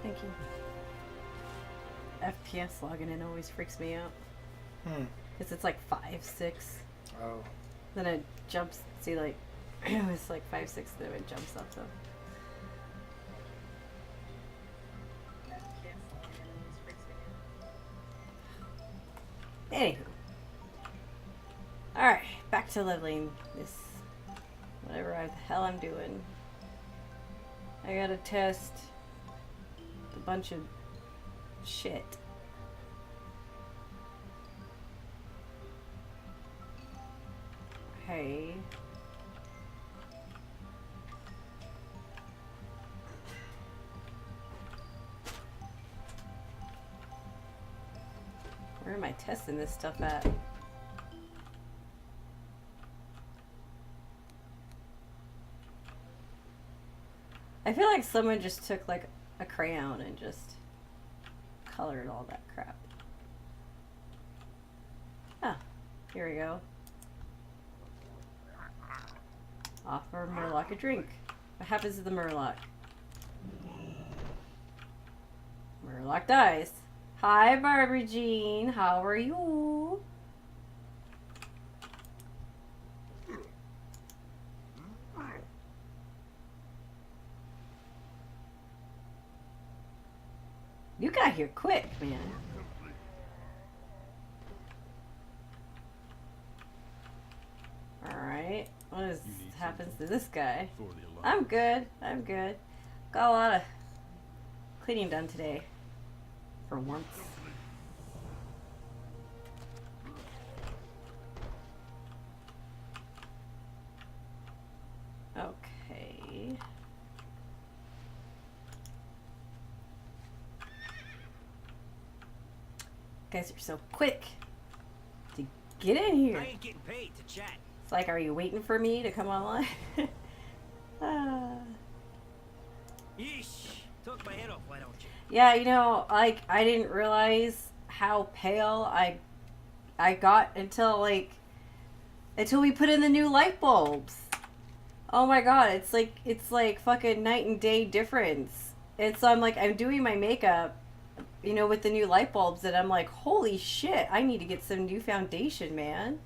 Thank you. FPS logging in always freaks me out. Because it's like 5, 6. Oh. Then it jumps, see, like, it was like 5, 6, then it jumps up, though. Anywho. Alright, back to leveling this, whatever the hell I'm doing. I gotta test a bunch of shit. Hey. Where am I testing this stuff at? I feel like someone just took like a crayon and just colored all that crap. Ah, here we go. Offer Murloc a drink. What happens to the Murloc? Murloc dies. Hi, Barbara Jean. How are you? You got here quick, man. Alright. What happens to this guy? I'm good. I'm good. Got a lot of cleaning done today. For once. Okay. Guys are so quick to get in here. I ain't getting paid to chat. It's like, are you waiting for me to come online? Yeesh. Took my head off, why don't you? Yeah, you know, like, I didn't realize how pale I got until we put in the new light bulbs. Oh my god, it's like fucking night and day difference. And so I'm doing my makeup, you know, with the new light bulbs, and I'm like, holy shit, I need to get some new foundation, man.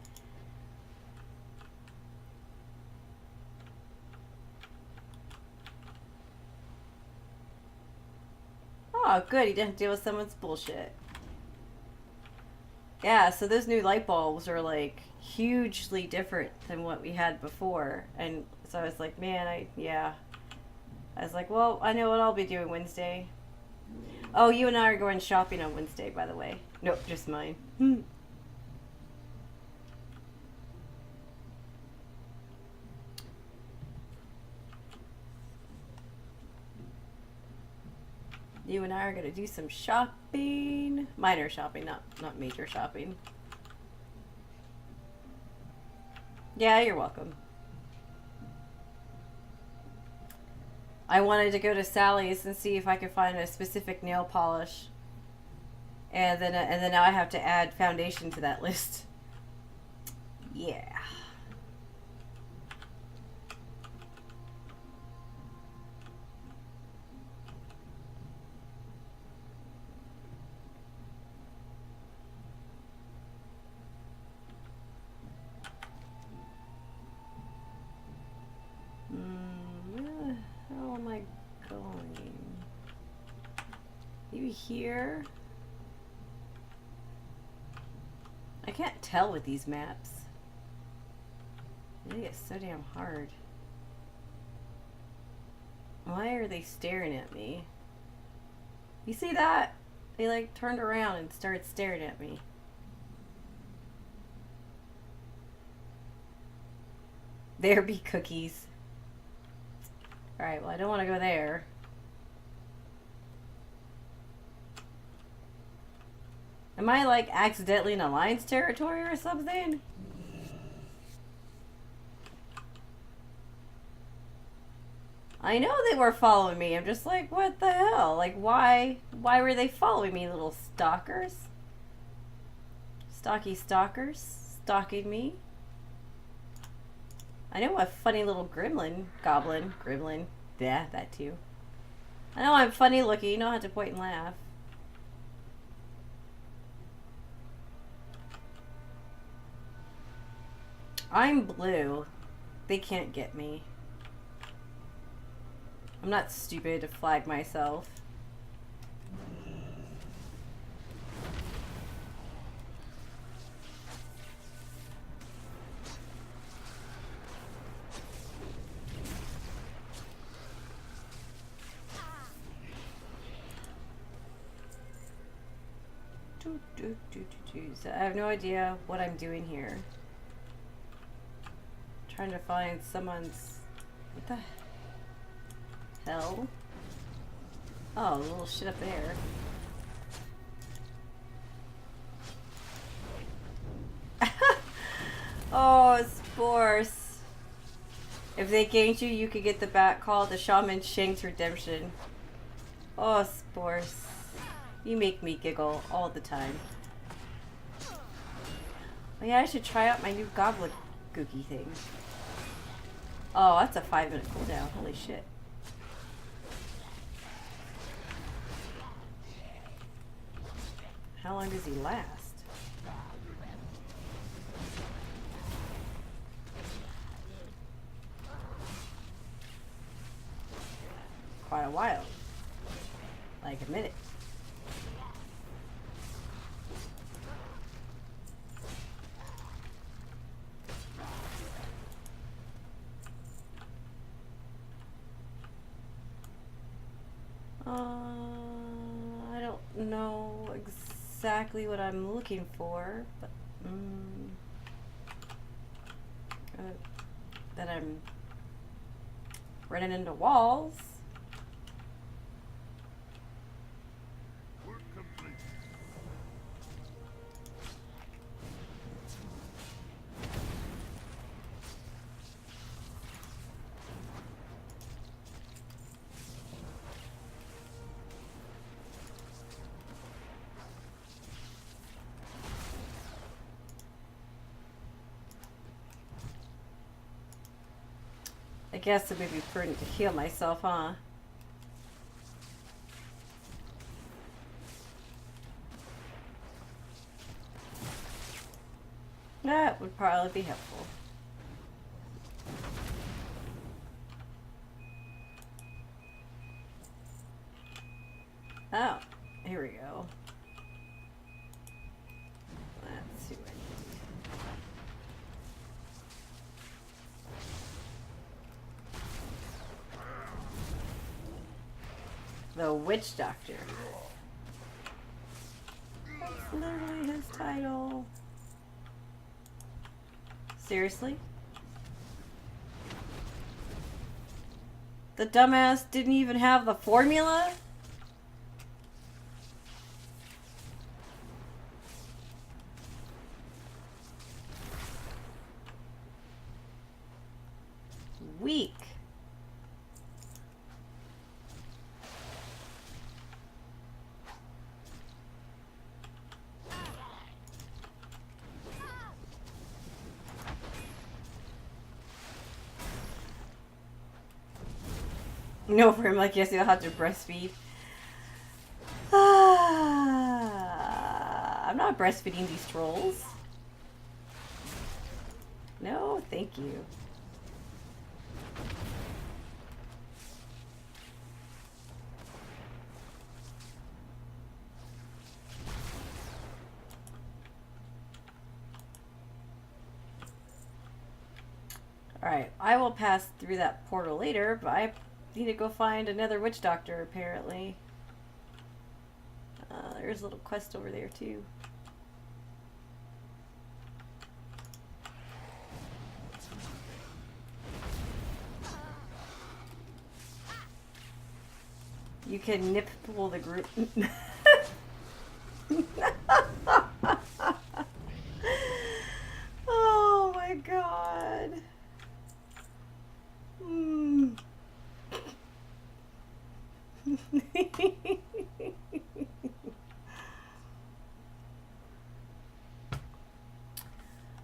Oh, good, he didn't deal with someone's bullshit. Yeah, so those new light bulbs are like hugely different than what we had before. And so I was like, man, I was like, well, I know what I'll be doing Wednesday. Oh, you and I are going shopping on Wednesday, by the way. Nope, just mine. You and I are going to do some shopping. Minor shopping, not major shopping. Yeah, you're welcome. I wanted to go to Sally's and see if I could find a specific nail polish. And then now I have to add foundation to that list. Yeah. How am I going? Maybe here? I can't tell with these maps. They get so damn hard. Why are they staring at me? You see that? They like turned around and started staring at me. There be cookies. Alright, well I don't want to go there. Am I like accidentally in Alliance territory or something? I know they were following me. I'm just like, what the hell? Like, why were they following me, little stalkers? Stalky stalkers stalking me. I know a funny little gremlin, goblin, gremlin. Yeah, that too. I know I'm funny looking. You know how to point and laugh. I'm blue. They can't get me. I'm not stupid to flag myself. So I have no idea what I'm doing here. Trying to find someone's... What the hell? Oh, a little shit up there. Oh, spores. If they ganked you, you could get the bat call the Shaman Shank's Redemption. Oh, spores. You make me giggle all the time. Oh yeah, I should try out my new goblet gookie thing. Oh, that's a 5-minute cooldown. Holy shit. How long does he last? Quite a while. Like a minute. I don't know exactly what I'm looking for, but that I'm running into walls. I guess it would be prudent to heal myself, huh? That would probably be helpful. Oh, here we go. Let's see what I do. The Witch Doctor. That's literally his title. Seriously? The dumbass didn't even have the formula? Weak. No, for him, like, yes, you'll have to breastfeed. I'm not breastfeeding these trolls. No, thank you. Alright, I will pass through that portal later, but I need to go find another witch doctor, apparently. There's a little quest over there, too. You can nip pull the group. Oh my god.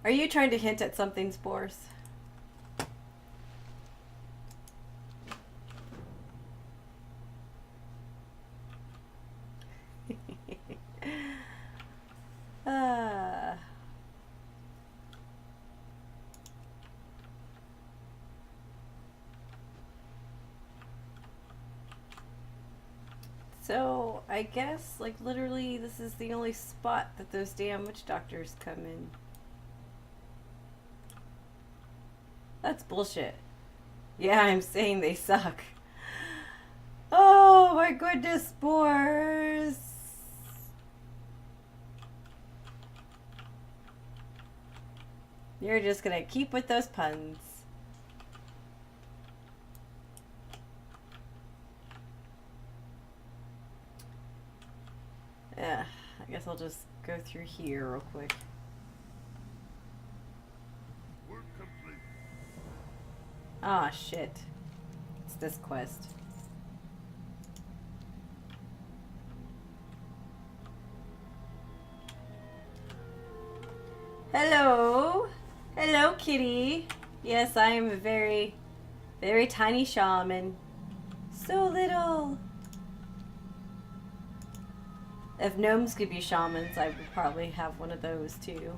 Are you trying to hint at something, Spores? So, I guess, like, literally, this is the only spot that those damn witch doctors come in. That's bullshit. Yeah, I'm saying they suck. Oh my goodness, spores! You're just gonna keep with those puns. Yeah, I guess I'll just go through here real quick. Work complete. Ah, shit. It's this quest. Hello! Hello, kitty! Yes, I am a very, very tiny shaman. So little! If gnomes could be shamans, I would probably have one of those too.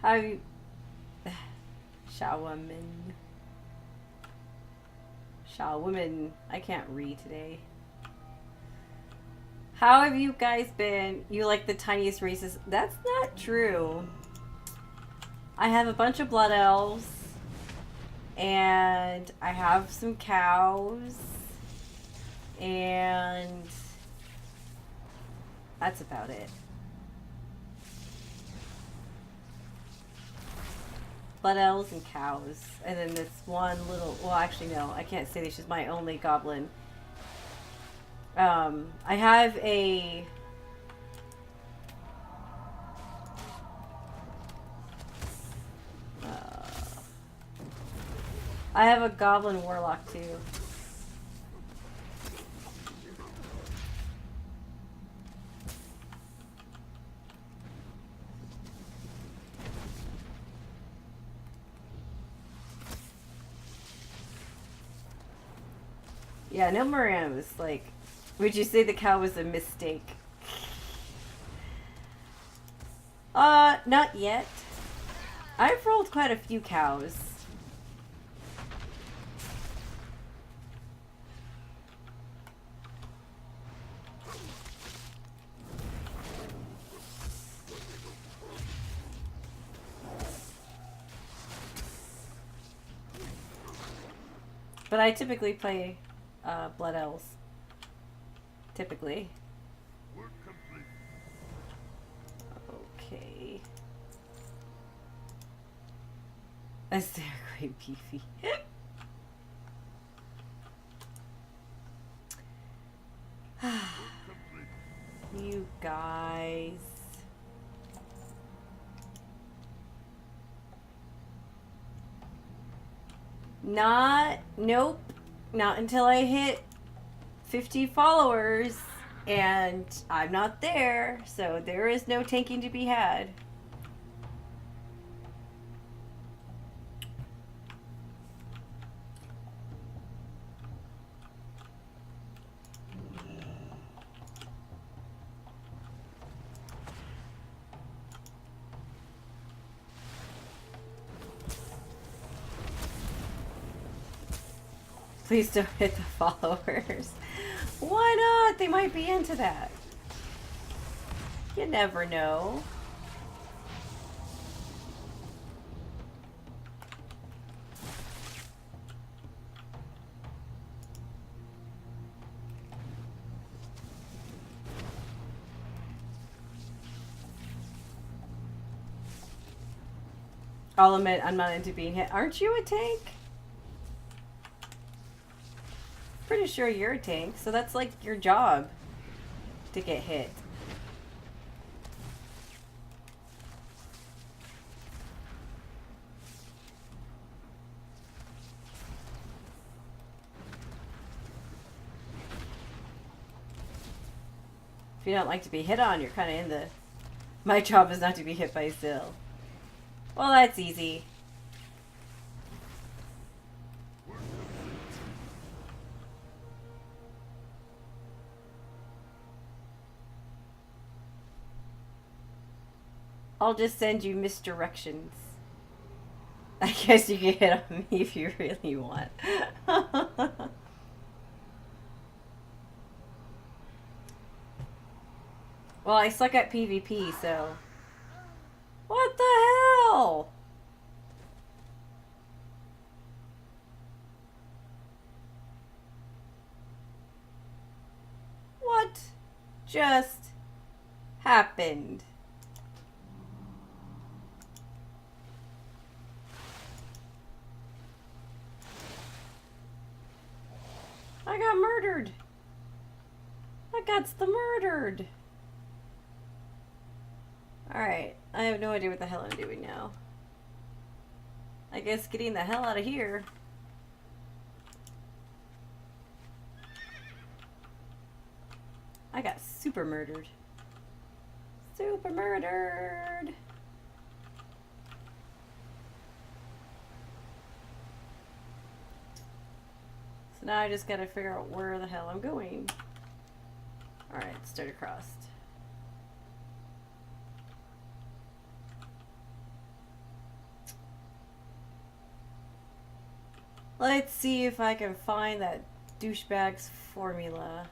How you... Shaman. Shaman. I can't read today. How have you guys been? You like the tiniest races? That's not true. I have a bunch of blood elves. And I have some cows. And that's about it. Blood elves and cows. And then this one little... Well, actually, no. I can't say this. She's my only goblin. I have a... I have a goblin warlock, too. Yeah, no Moran was like... Would you say the cow was a mistake? Not yet. I've rolled quite a few cows. But I typically play blood elves. Typically. Work complete. Okay. That's quite beefy. You guys. Nope. Not until I hit 50 followers, and I'm not there, so there is no tanking to be had. Please don't hit the followers. Why not? They might be into that. You never know. I'll admit I'm not into being hit. Aren't you a tank? Pretty sure you're a tank, so that's like your job to get hit. If you don't like to be hit on, you're kind of in the... My job is not to be hit by Zill. Well, that's easy. I'll just send you misdirections. I guess you can hit on me if you really want. Well, I suck at PvP, so... What the hell? What just happened? I got murdered. I got the murdered. Alright, I have no idea what the hell I'm doing now. I guess getting the hell out of here. I got super murdered. Super murdered. So now I just gotta figure out where the hell I'm going. Alright, start across. Let's see if I can find that douchebag's formula.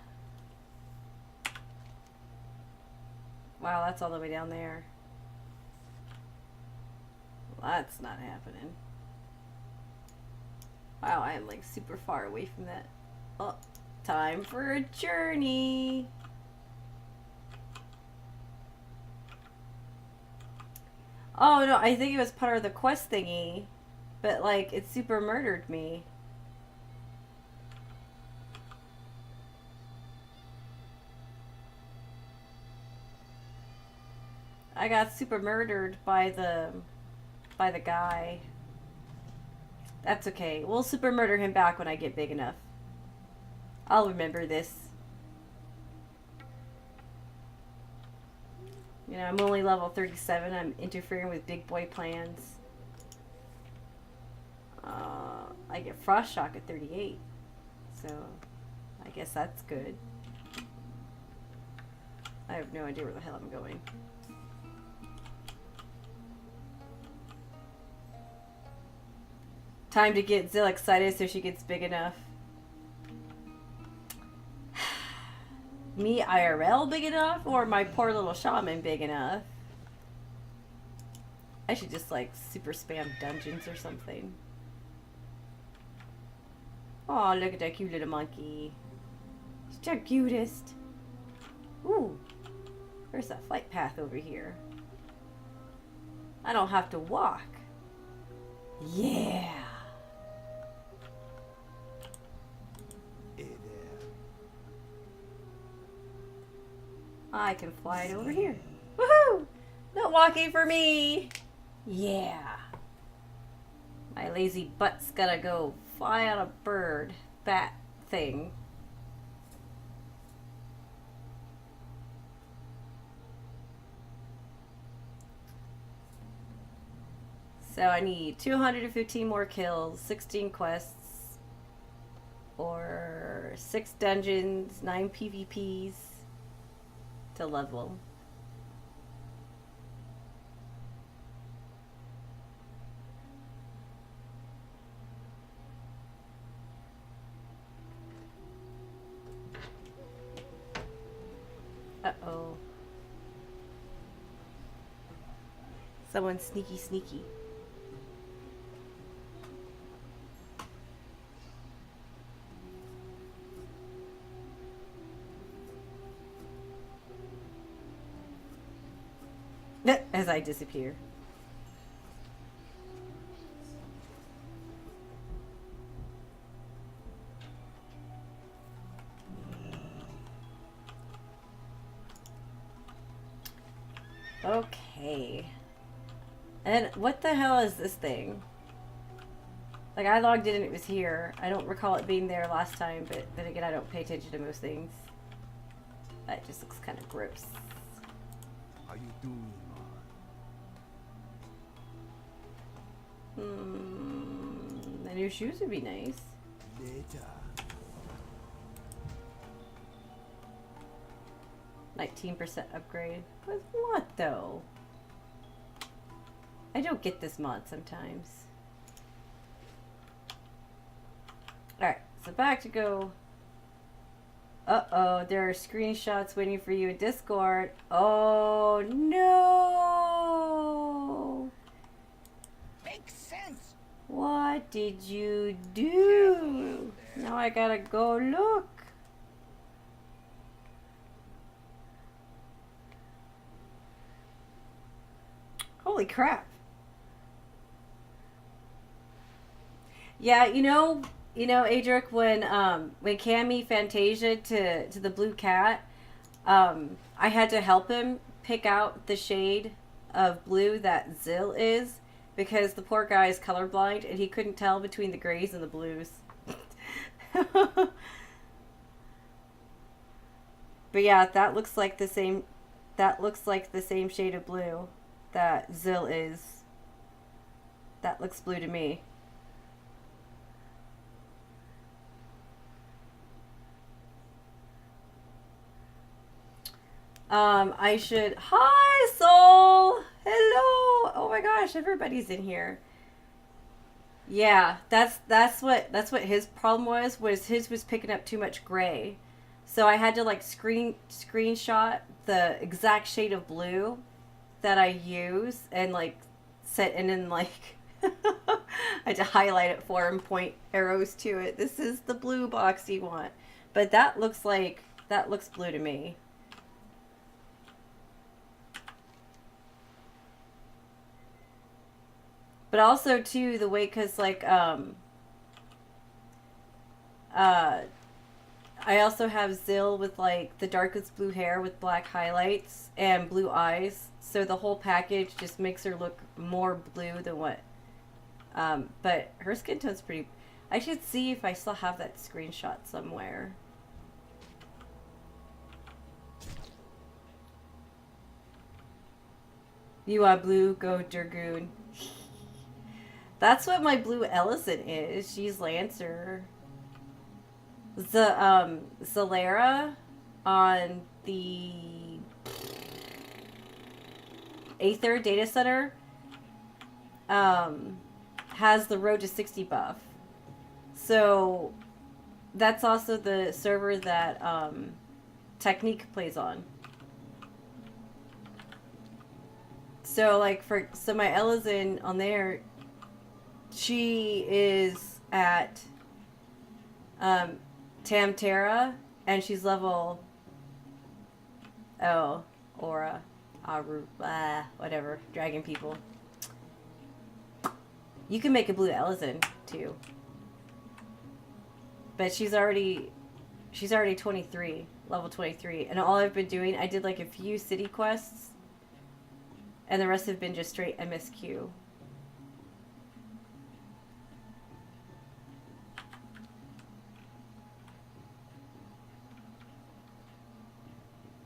Wow, that's all the way down there. Well, that's not happening. Wow, I am like super far away from that. Oh, time for a journey. Oh no, I think it was part of the quest thingy. But like, it super murdered me. I got super murdered by the guy. That's okay. We'll super murder him back when I get big enough. I'll remember this. You know, I'm only level 37. I'm interfering with big boy plans. I get frost shock at 38. So, I guess that's good. I have no idea where the hell I'm going. Time to get Zill excited so she gets big enough. Me IRL big enough, or my poor little shaman big enough? I should just like super spam dungeons or something. Oh, look at that cute little monkey. He's the cutest. Ooh, there's that flight path over here. I don't have to walk. Yeah. Hey there. I can fly it over here. Woohoo! No walking for me. Yeah. My lazy butt's gotta go fly on a bird. Bat thing. So I need 215 more kills, 16 quests, or 6 dungeons, 9 PvPs to level. Uh-oh. Someone's sneaky sneaky. As I disappear. Okay. And what the hell is this thing? Like, I logged in and it was here. I don't recall it being there last time, but then again, I don't pay attention to most things. That just looks kind of gross. How you doing, man? The new shoes would be nice. Later. 19% upgrade. With what though? I don't get this mod sometimes. Alright, so back to go. Uh-oh, there are screenshots waiting for you in Discord. Oh, no! Makes sense. What did you do? Now I gotta go look. Holy crap. Yeah, Adric, when Cammy Fantasia to the blue cat, I had to help him pick out the shade of blue that Zill is, because the poor guy is colorblind and he couldn't tell between the grays and the blues. But yeah, that looks like the same shade of blue that Zill is. That looks blue to me. I should. Hi, Soul. Hello. Oh my gosh, everybody's in here. Yeah, that's what his problem was his was picking up too much gray. So I had to like screenshot the exact shade of blue that I use and like set and then like I had to highlight it for him, point arrows to it. This is the blue box you want. But that looks blue to me. But also too the way, cause like I also have Zill with like the darkest blue hair with black highlights and blue eyes, so the whole package just makes her look more blue than what. But her skin tone's pretty. I should see if I still have that screenshot somewhere. You are blue, go Dragoon. That's what my blue Ellison is. She's Lancer. Zalera on the Aether data center has the Road to 60 buff. So that's also the server that Technique plays on. So like so my Ellison on there, she is at Tamtera, and she's level Aura, Aru, whatever, dragon people. You can make a blue Ellison too, but she's already 23, level 23, and all I've been doing, I did like a few city quests, and the rest have been just straight MSQ.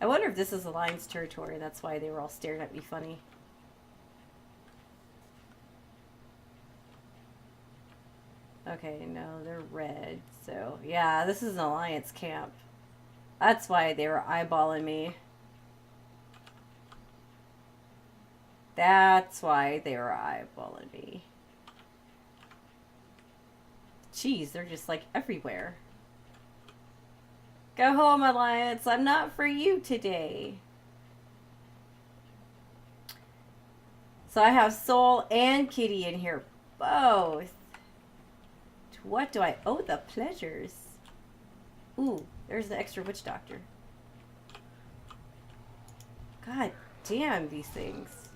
I wonder if this is Alliance territory. That's why they were all staring at me funny. Okay, no, they're red. So, yeah, this is an Alliance camp. That's why they were eyeballing me. That's why they were eyeballing me. Jeez, they're just like everywhere. Go home, Alliance. I'm not for you today. So I have Soul and Kitty in here. Both. To what do I owe the pleasures? Ooh, there's the extra witch doctor. God damn these things.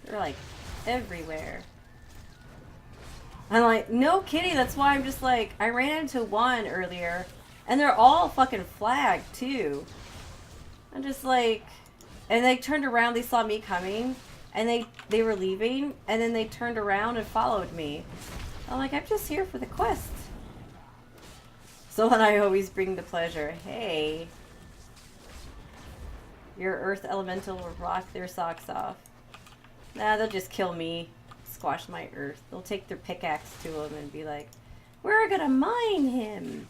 They're like everywhere. I'm like, no kidding, that's why I'm just like, I ran into one earlier, and they're all fucking flagged, too. I'm just like, and they turned around, they saw me coming, and they were leaving, and then they turned around and followed me. I'm like, I'm just here for the quest. So then I always bring the pleasure. Hey. Your earth elemental will rock their socks off. Nah, they'll just kill me. Squash my earth. They'll take their pickaxe to him and be like, we're gonna mine him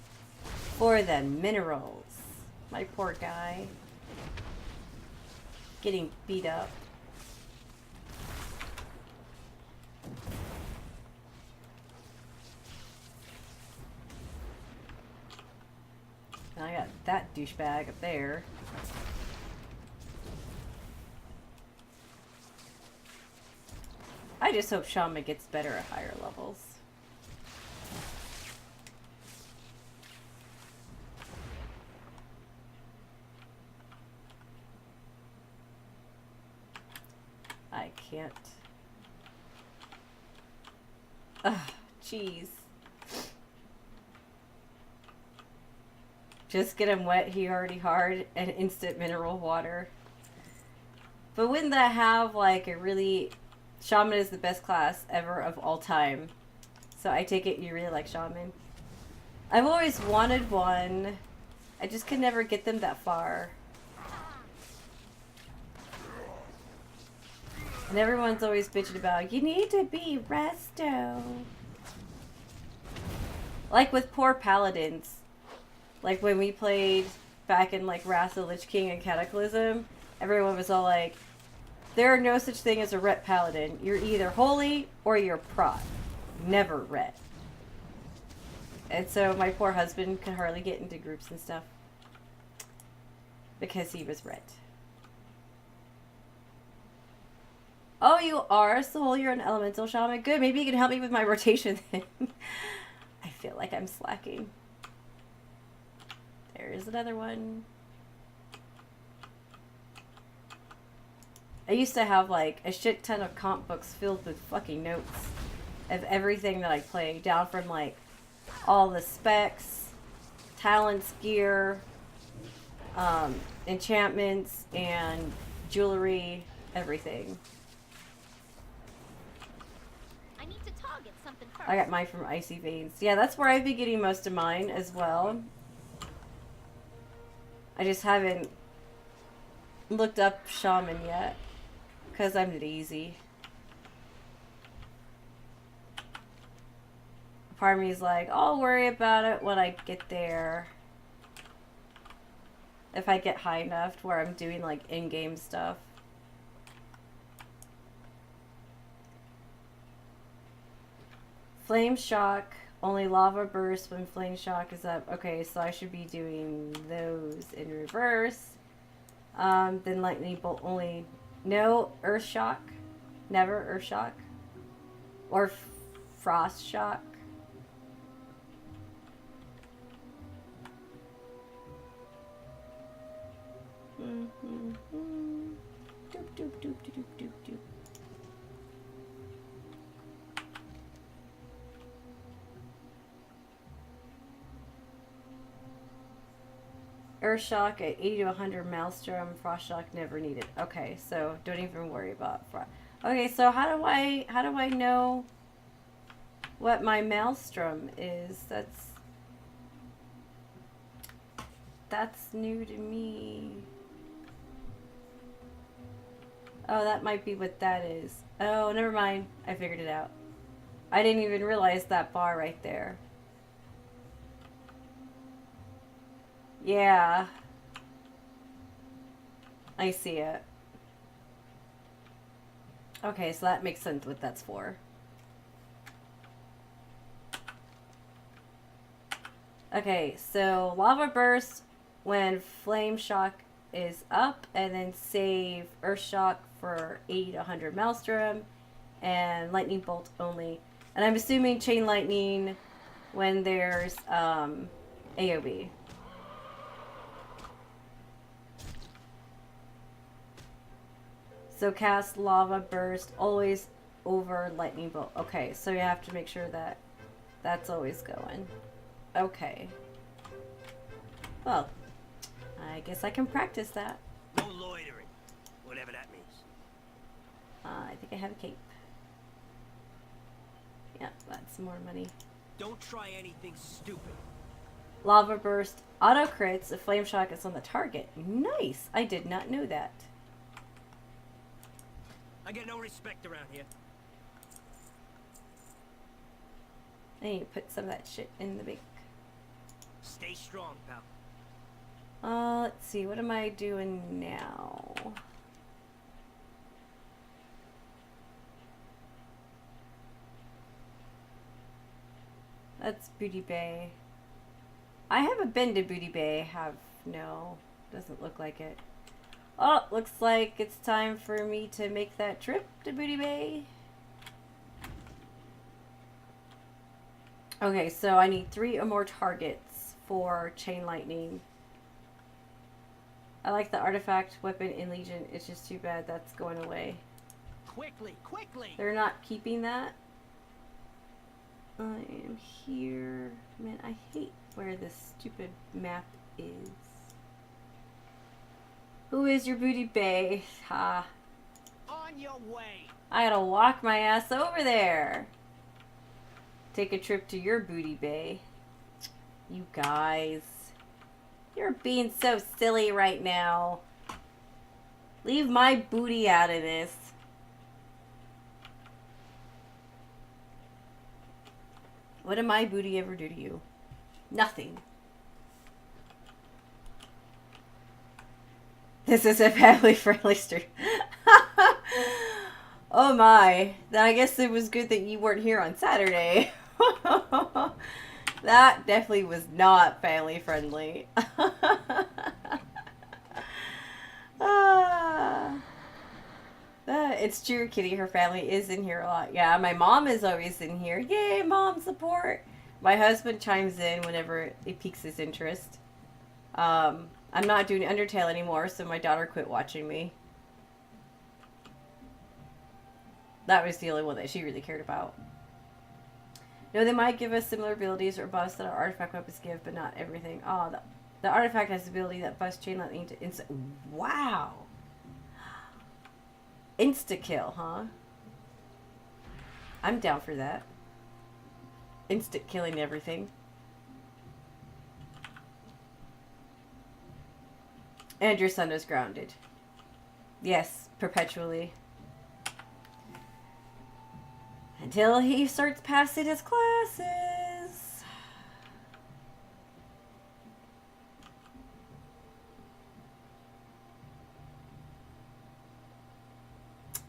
for the minerals. My poor guy. Getting beat up. And I got that douchebag up there. I just hope Shaman gets better at higher levels. I can't. Ugh, jeez. Just get him wet, he already hard, and instant mineral water. But wouldn't that have like a really... Shaman is the best class ever of all time. So I take it you really like Shaman. I've always wanted one. I just could never get them that far. And everyone's always bitching about, you need to be resto. Like with poor paladins. Like when we played back in like Wrath of the Lich King and Cataclysm, everyone was all like, there are no such thing as a ret paladin. You're either holy or you're prot. Never ret. And so my poor husband could hardly get into groups and stuff. Because he was ret. Oh, you are? So you're an elemental shaman? Good, maybe you can help me with my rotation then. I feel like I'm slacking. There's another one. I used to have like a shit ton of comp books filled with fucking notes of everything that I played, down from like all the specs, talents, gear, enchantments, and jewelry, everything. I need to target something first. I got mine from Icy Veins. Yeah, that's where I've been getting most of mine as well. I just haven't looked up Shaman yet. Because I'm lazy. Part of me is like, I'll worry about it when I get there. If I get high enough to where I'm doing like in-game stuff. Flame Shock. Only lava burst when Flame Shock is up. Okay, so I should be doing those in reverse. Then Lightning Bolt only... No Earth Shock. Never Earth Shock. Or Frost Shock. Doop, doop, doop, doop, doop, doop, doop. Earth Shock at 80 to 100 Maelstrom. Frost Shock never needed. Okay, so don't even worry about Frost. Okay, so how do I know what my Maelstrom is? That's new to me. Oh, that might be what that is. Oh, never mind. I figured it out. I didn't even realize that bar right there. Yeah. I see it. Okay, so that makes sense what that's for. Okay, so Lava Burst when Flame Shock is up, and then save Earth Shock for 80 to 100 Maelstrom, and Lightning Bolt only. And I'm assuming Chain Lightning when there's AoE. So cast Lava Burst always over Lightning Bolt. Okay, so you have to make sure that that's always going. Okay. Well, I guess I can practice that. No loitering, whatever that means. I think I have a cape. Yeah, that's some more money. Don't try anything stupid. Lava Burst auto crits if Flame Shock is on the target. Nice! I did not know that. I get no respect around here. I need to put some of that shit in the bank. Stay strong, pal. Let's see. What am I doing now? That's Booty Bay. I haven't been to Booty Bay. No, doesn't look like it. Oh, looks like it's time for me to make that trip to Booty Bay. Okay, so I need 3 or more targets for Chain Lightning. I like the artifact weapon in Legion. It's just too bad that's going away. Quickly, quickly! They're not keeping that. I am here. Man, I hate where this stupid map is. Who is your Booty Bay? Ha. On your way! I gotta walk my ass over there. Take a trip to your Booty Bay. You guys. You're being so silly right now. Leave my booty out of this. What did my booty ever do to you? Nothing. This is a family-friendly stream. Oh my. Then I guess it was good that you weren't here on Saturday. That definitely was not family-friendly. It's true, Kitty. Her family is in here a lot. Yeah, my mom is always in here. Yay, mom support. My husband chimes in whenever it piques his interest. I'm not doing Undertale anymore, so my daughter quit watching me. That was the only one that she really cared about. No, they might give us similar abilities or buffs that our artifact weapons give, but not everything. Oh, the artifact has the ability that buffs Chain Lightning to Wow! Insta-kill, huh? I'm down for that. Instant killing everything. And your son is grounded. Yes, perpetually. Until he starts passing his classes.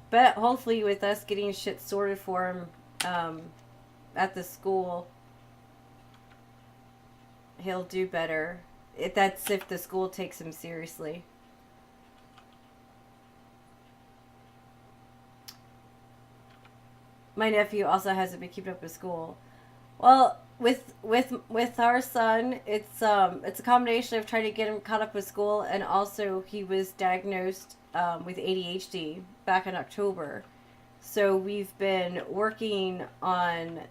But hopefully with us getting shit sorted for him at the school, he'll do better. That's if the school takes him seriously. My nephew also hasn't been keeping up with school. Well, with our son, it's a combination of trying to get him caught up with school, and also he was diagnosed with ADHD back in October. So we've been working on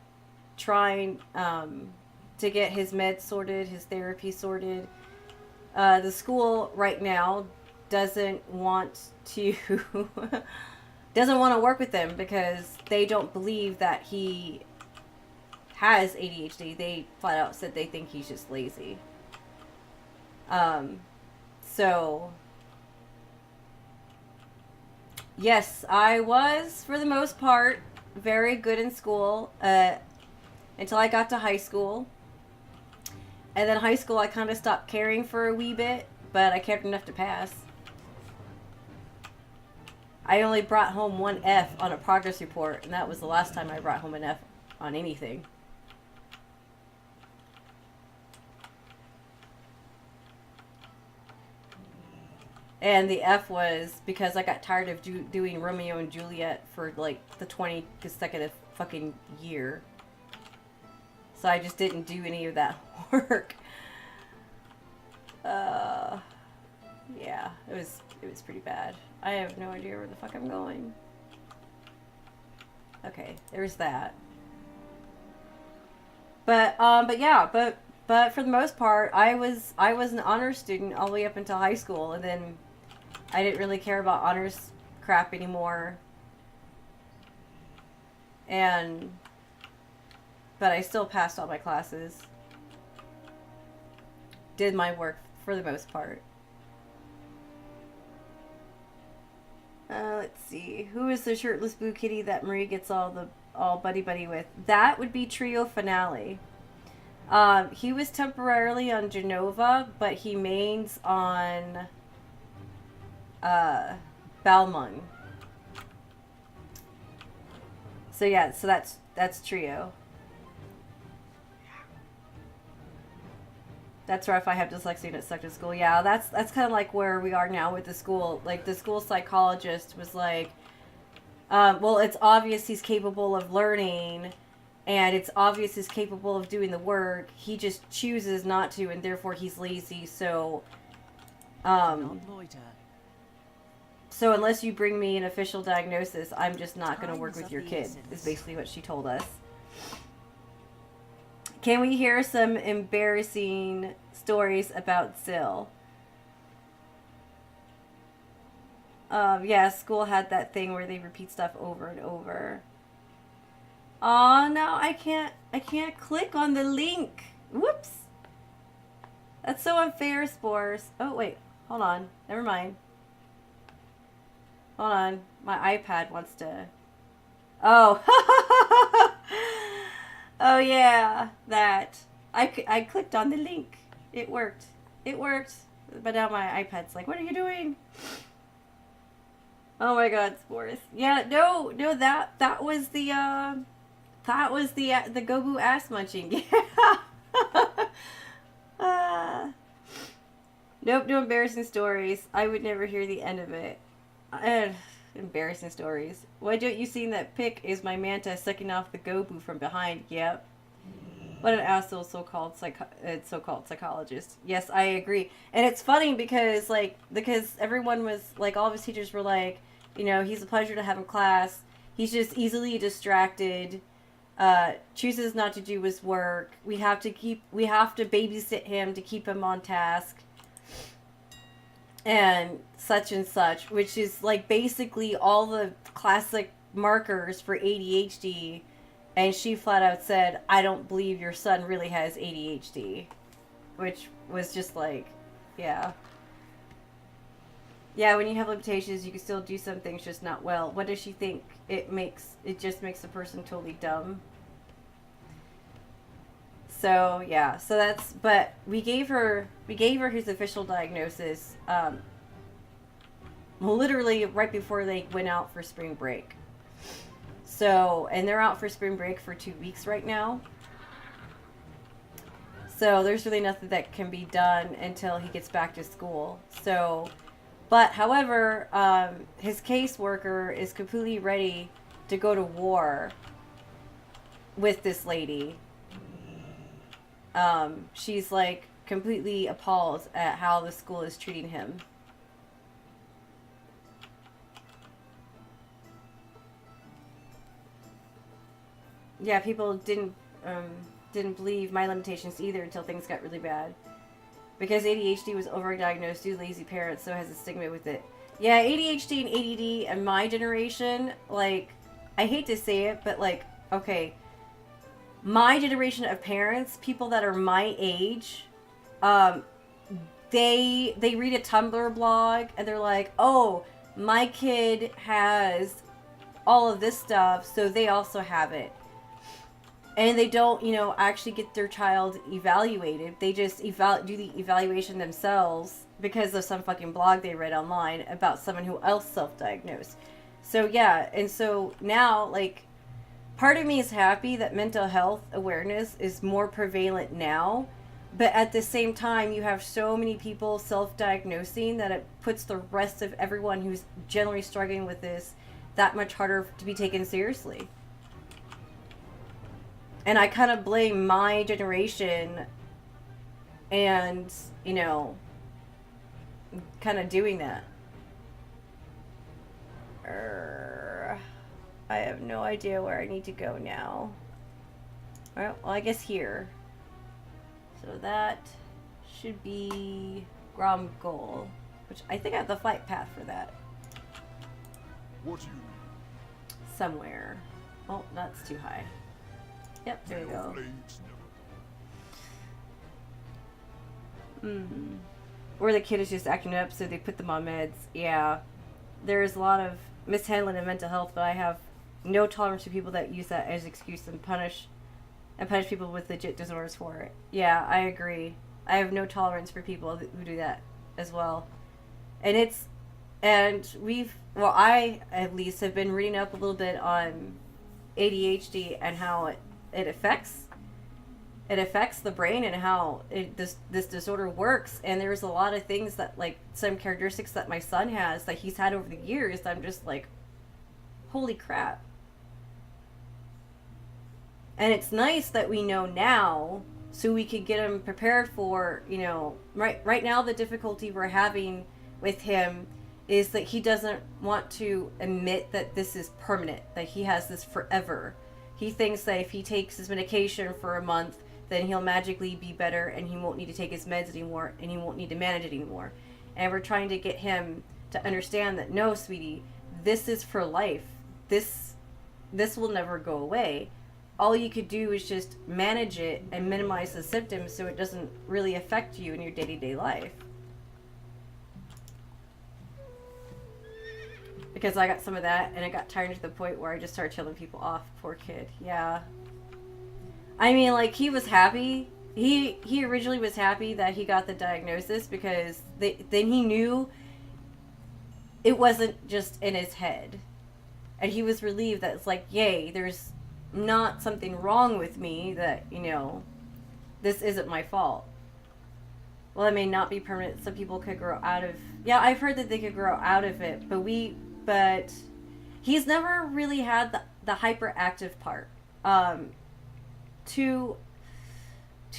trying to get his meds sorted, his therapy sorted. The school right now doesn't want to work with him because they don't believe that he has ADHD. They flat out said they think he's just lazy. So yes, I was, for the most part, very good in school until I got to high school. And then high school, I kind of stopped caring for a wee bit, but I cared enough to pass. I only brought home 1 F on a progress report, and that was the last time I brought home an F on anything. And the F was because I got tired of doing Romeo and Juliet for like the 20 consecutive fucking year. So I just didn't do any of that work. Yeah, it was pretty bad. I have no idea where the fuck I'm going. Okay, there's that. But yeah, but for the most part, I was an honors student all the way up until high school, and then I didn't really care about honors crap anymore. But I still passed all my classes. Did my work for the most part. Let's see. Who is the shirtless blue kitty that Marie gets all buddy with? That would be Trio Finale. He was temporarily on Genova, but he mains on Balmung. So yeah, so that's trio. That's rough. I have dyslexia and it sucked at school. Yeah, that's kind of like where we are now with the school. Like the school psychologist was like, well, it's obvious he's capable of learning, and it's obvious he's capable of doing the work. He just chooses not to, and therefore he's lazy. So, so unless you bring me an official diagnosis, I'm just not going to work with your kid. Is basically what she told us. Can we hear some embarrassing stories about Zill? Yeah, school had that thing where they repeat stuff over and over. Oh no, I can't click on the link. Whoops. That's so unfair, Spores. Oh wait, hold on. Never mind. Hold on. My iPad wants to. Oh. Oh yeah, that. I clicked on the link. It worked. It worked. But now my iPad's like, what are you doing? Oh my god, Spores. Yeah, no, that was the Gobu ass munching. Yeah. Nope, no embarrassing stories. I would never hear the end of it. Embarrassing stories. Why don't you see that pic is my manta sucking off the Gobu from behind? Yep. What an asshole so-called psychologist. Yes, I agree. And it's funny because everyone was like, all of his teachers were like, you know, he's a pleasure to have in class. He's just easily distracted. Chooses not to do his work. We have to babysit him to keep him on task. And such, which is like basically all the classic markers for ADHD. And she flat out said, I don't believe your son really has ADHD. Which was just like, yeah. Yeah, when you have limitations, you can still do some things, just not well. What does she think? It just makes the person totally dumb. So, yeah. So that's, but we gave her his official diagnosis, literally right before they went out for spring break. So, and they're out for spring break for 2 weeks right now. So there's really nothing that can be done until he gets back to school. So, but however, his caseworker is completely ready to go to war with this lady. She's like completely appalled at how the school is treating him. Yeah, people didn't believe my limitations either until things got really bad. Because ADHD was overdiagnosed due to lazy parents, so it has a stigma with it. Yeah, ADHD and ADD and my generation, like, I hate to say it, but like, okay, my generation of parents, people that are my age, they read a Tumblr blog and they're like, oh, my kid has all of this stuff, so they also have it. And they don't, actually get their child evaluated. They just do the evaluation themselves because of some fucking blog they read online about someone who else self-diagnosed. So, yeah. And so now, like, part of me is happy that mental health awareness is more prevalent now. But at the same time, you have so many people self-diagnosing that it puts the rest of everyone who's generally struggling with this that much harder to be taken seriously. And I kind of blame my generation and, kind of doing that. I have no idea where I need to go now. Well, I guess here. So that should be Grom Goal, which I think I have the flight path for that. What do you need? Somewhere. Oh, that's too high. Yep, there we go. Or the kid is just acting up, so they put them on meds. Yeah. There's a lot of mishandling of mental health, but I have no tolerance for people that use that as excuse and punish and punish people with legit disorders for it. Yeah, I agree. I have no tolerance for people who do that as well. And I at least have been reading up a little bit on ADHD and how it affects the brain and how this disorder works. And there's a lot of things that, like, some characteristics that my son has that he's had over the years that I'm just like, holy crap. And it's nice that we know now so we could get him prepared for, right now the difficulty we're having with him is that he doesn't want to admit that this is permanent, that he has this forever. He thinks that if he takes his medication for a month, then he'll magically be better and he won't need to take his meds anymore and he won't need to manage it anymore. And we're trying to get him to understand that, no, sweetie, this is for life. This will never go away. All you could do is just manage it and minimize the symptoms so it doesn't really affect you in your day-to-day life. Because I got some of that and it got tired to the point where I just started killing people off. Poor kid. Yeah. I mean, like, he was happy. He originally was happy that he got the diagnosis because then he knew it wasn't just in his head. And he was relieved that it's like, yay, there's not something wrong with me, that, this isn't my fault. Well, it may not be permanent. Some people could grow out of... Yeah, I've heard that they could grow out of it, but he's never really had the hyperactive part. Too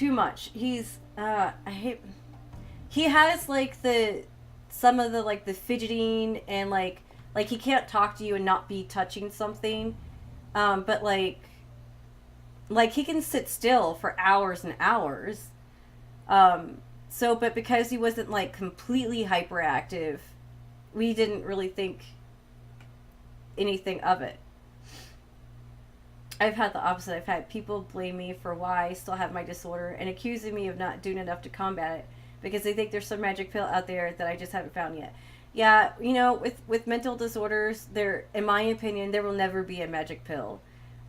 much. He's he has like some of the fidgeting and like he can't talk to you and not be touching something. But like he can sit still for hours and hours. But because he wasn't like completely hyperactive, we didn't really think anything of it. I've had the opposite. I've had people blame me for why I still have my disorder and accusing me of not doing enough to combat it because they think there's some magic pill out there that I just haven't found yet. Yeah, with mental disorders, in my opinion, there will never be a magic pill.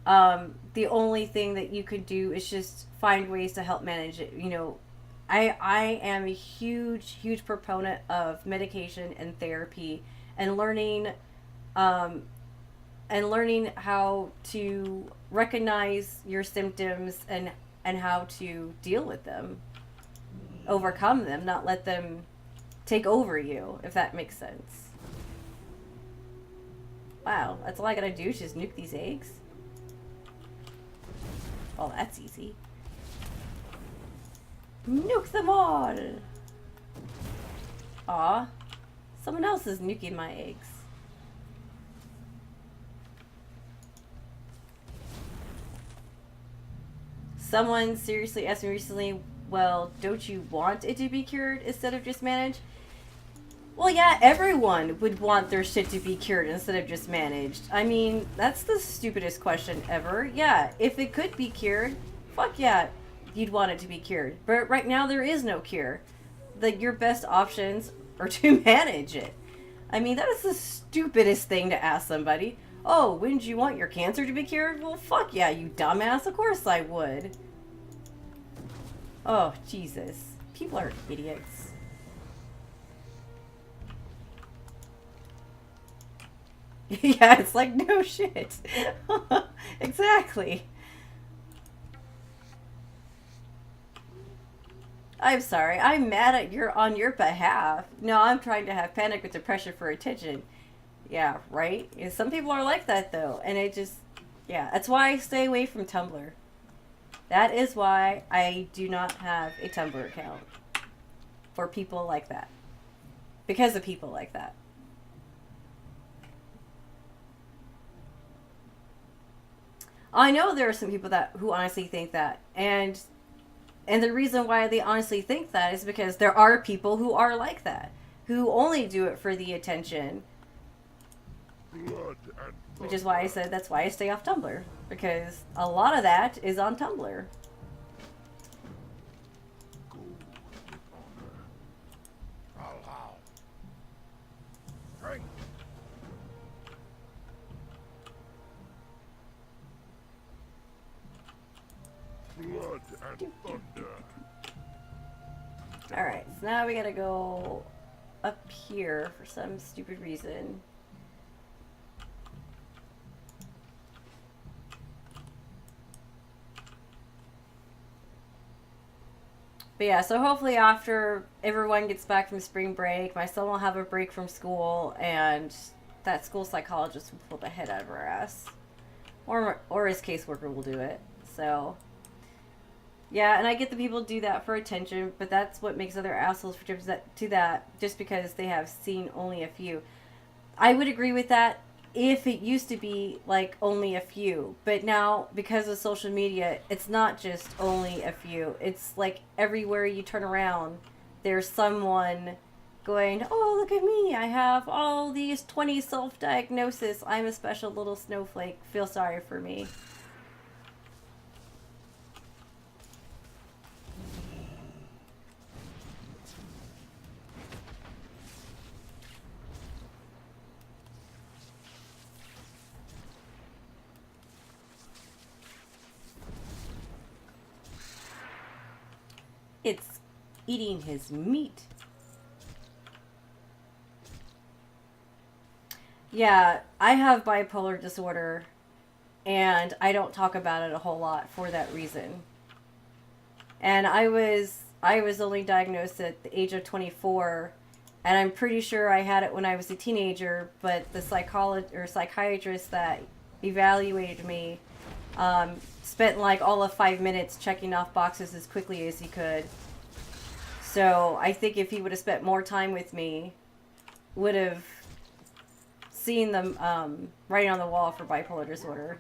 The only thing that you could do is just find ways to help manage it. I am a huge proponent of medication and therapy and learning how to recognize your symptoms and how to deal with them, overcome them, not let them take over you, if that makes sense. Wow, that's all I gotta do is just nuke these eggs? Oh, that's easy. Nuke them all! Aw, someone else is nuking my eggs. Someone seriously asked me recently, well, don't you want it to be cured instead of just managed? Well, yeah, everyone would want their shit to be cured instead of just managed. I mean, that's the stupidest question ever. Yeah, if it could be cured, fuck yeah, you'd want it to be cured. But right now, there is no cure. Your best options are to manage it. I mean, that is the stupidest thing to ask somebody. Oh, wouldn't you want your cancer to be cured? Well, fuck yeah, you dumbass. Of course I would. Oh, Jesus. People are idiots. Yeah, it's like, no shit. Exactly. I'm sorry. I'm mad on your behalf. No, I'm trying to have panic with depression for attention. Yeah, right? And some people are like that, though. And it just... Yeah, that's why I stay away from Tumblr. That is why I do not have a Tumblr account. For people like that. Because of people like that. I know there are some people who honestly think that. And the reason why they honestly think that is because there are people who are like that. Who only do it for the attention. Which is why I said that's why I stay off Tumblr. Because a lot of that is on Tumblr. Alright, so now we gotta go up here for some stupid reason. But yeah, so hopefully after everyone gets back from spring break, my son will have a break from school, and that school psychologist will pull the head out of her ass. Or his caseworker will do it. So, yeah, and I get the people do that for attention, but that's what makes other assholes for to that just because they have seen only a few. I would agree with that if it used to be like only a few, but now because of social media, it's not just only a few. It's like everywhere you turn around, there's someone going, oh, look at me, I have all these 20 self-diagnoses, I'm a special little snowflake, feel sorry for me. It's eating his meat. Yeah, I have bipolar disorder, and I don't talk about it a whole lot for that reason. And I was only diagnosed at the age of 24, and I'm pretty sure I had it when I was a teenager, but the psychiatrist that evaluated me spent like all of 5 minutes checking off boxes as quickly as he could. So I think if he would have spent more time with me, would have seen them writing on the wall for bipolar disorder.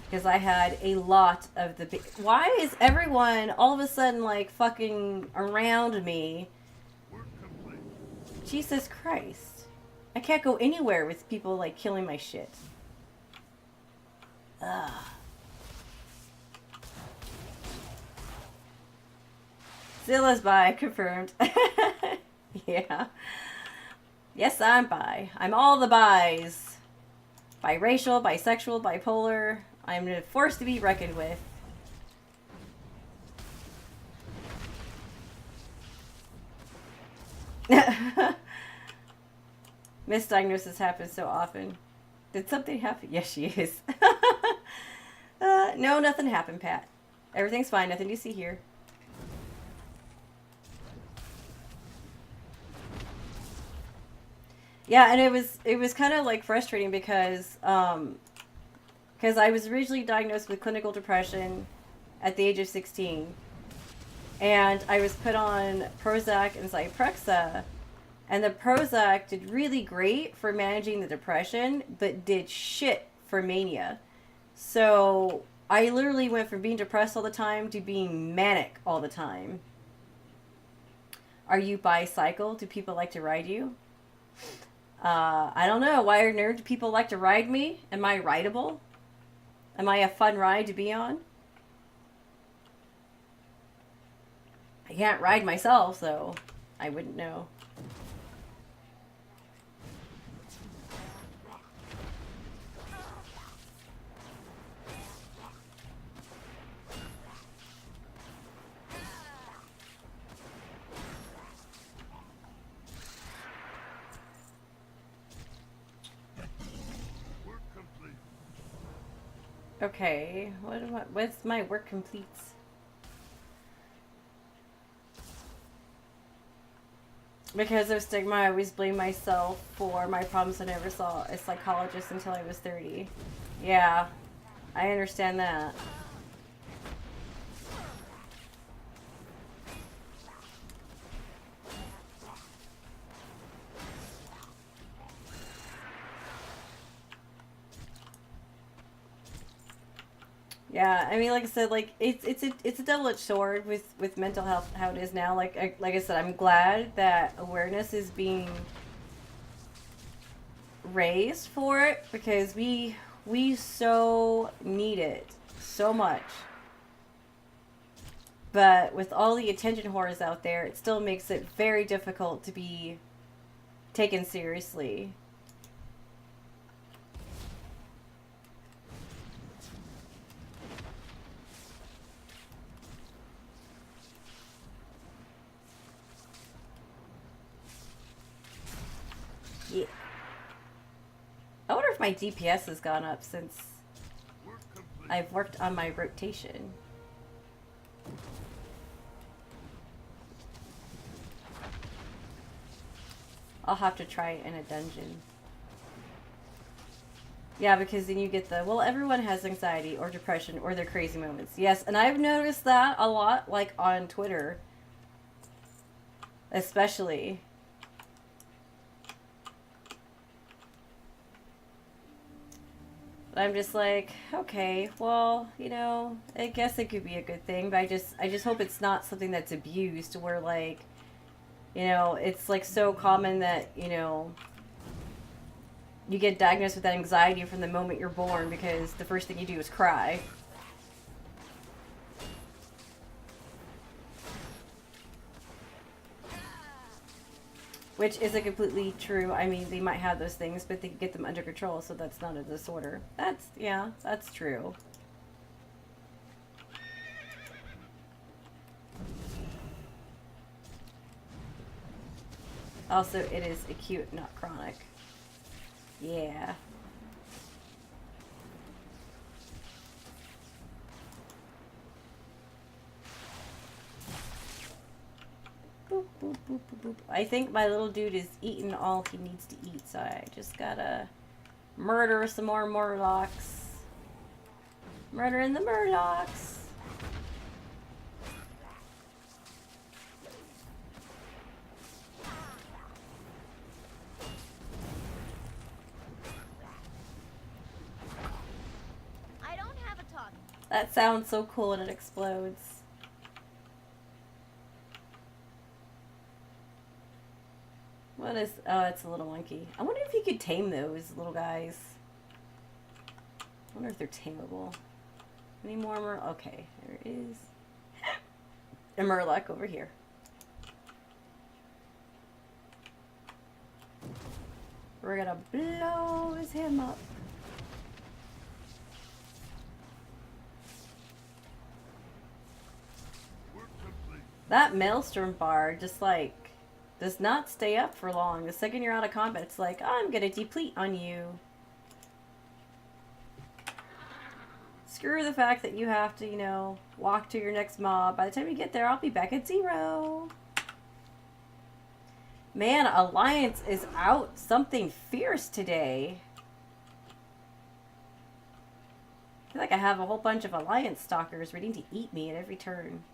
Because I had a lot of the... Why is everyone all of a sudden like fucking around me? Jesus Christ. I can't go anywhere with people like killing my shit. Ugh. Zilla's bi, confirmed. Yeah. Yes, I'm bi. I'm all the bis. Biracial, bisexual, bipolar. I'm a force to be reckoned with. Misdiagnosis happens so often. Did something happen? Yes, she is. No, nothing happened, Pat. Everything's fine. Nothing to see here. Yeah, and it was kind of like frustrating because I was originally diagnosed with clinical depression at the age of 16, and I was put on Prozac and Zyprexa, and the Prozac did really great for managing the depression, but did shit for mania. So I literally went from being depressed all the time to being manic all the time. Are you bicycle? Do people like to ride you? I don't know. Why on earth do people like to ride me? Am I rideable? Am I a fun ride to be on? I can't ride myself, so I wouldn't know. Okay, what's my work completes? Because of stigma, I always blame myself for my problems. I never saw a psychologist until I was 30. Yeah, I understand that. Yeah, I mean, like I said, like it's a double-edged sword with mental health how it is now. Like I said, I'm glad that awareness is being raised for it because we so need it so much. But with all the attention whores out there, it still makes it very difficult to be taken seriously. like my DPS has gone up since I've worked on my rotation. I'll have to try it in a dungeon. Yeah, because then you get the, well, everyone has anxiety or depression or their crazy moments. Yes, and I've noticed that a lot, like on Twitter. Especially. But I'm just like, okay, well, you know, I guess it could be a good thing, but I just hope it's not something that's abused where, like, you know, it's like so common that, you know, you get diagnosed with that anxiety from the moment you're born because the first thing you do is cry. Which isn't completely true. I mean, they might have those things, but they can get them under control, so that's not a disorder. That's, yeah, that's true. Also, it is acute, not chronic. Yeah. Boop, boop, boop, boop, boop. I think my little dude is eating all he needs to eat, so I just gotta murder some more Murlocs. Murdering the Murlocs. I don't have a target. That sounds so cool when it explodes. What is... Oh, it's a little monkey. I wonder if you could tame those little guys. I wonder if they're tameable. Any more okay, there is a Murloc over here. We're gonna blow him up. That Maelstrom bar just like does not stay up for long. The second you're out of combat, it's like, I'm gonna deplete on you. Screw the fact that you have to, you know, walk to your next mob. By the time you get there, I'll be back at 0. Man, Alliance is out something fierce today. I feel like I have a whole bunch of Alliance stalkers ready to eat me at every turn.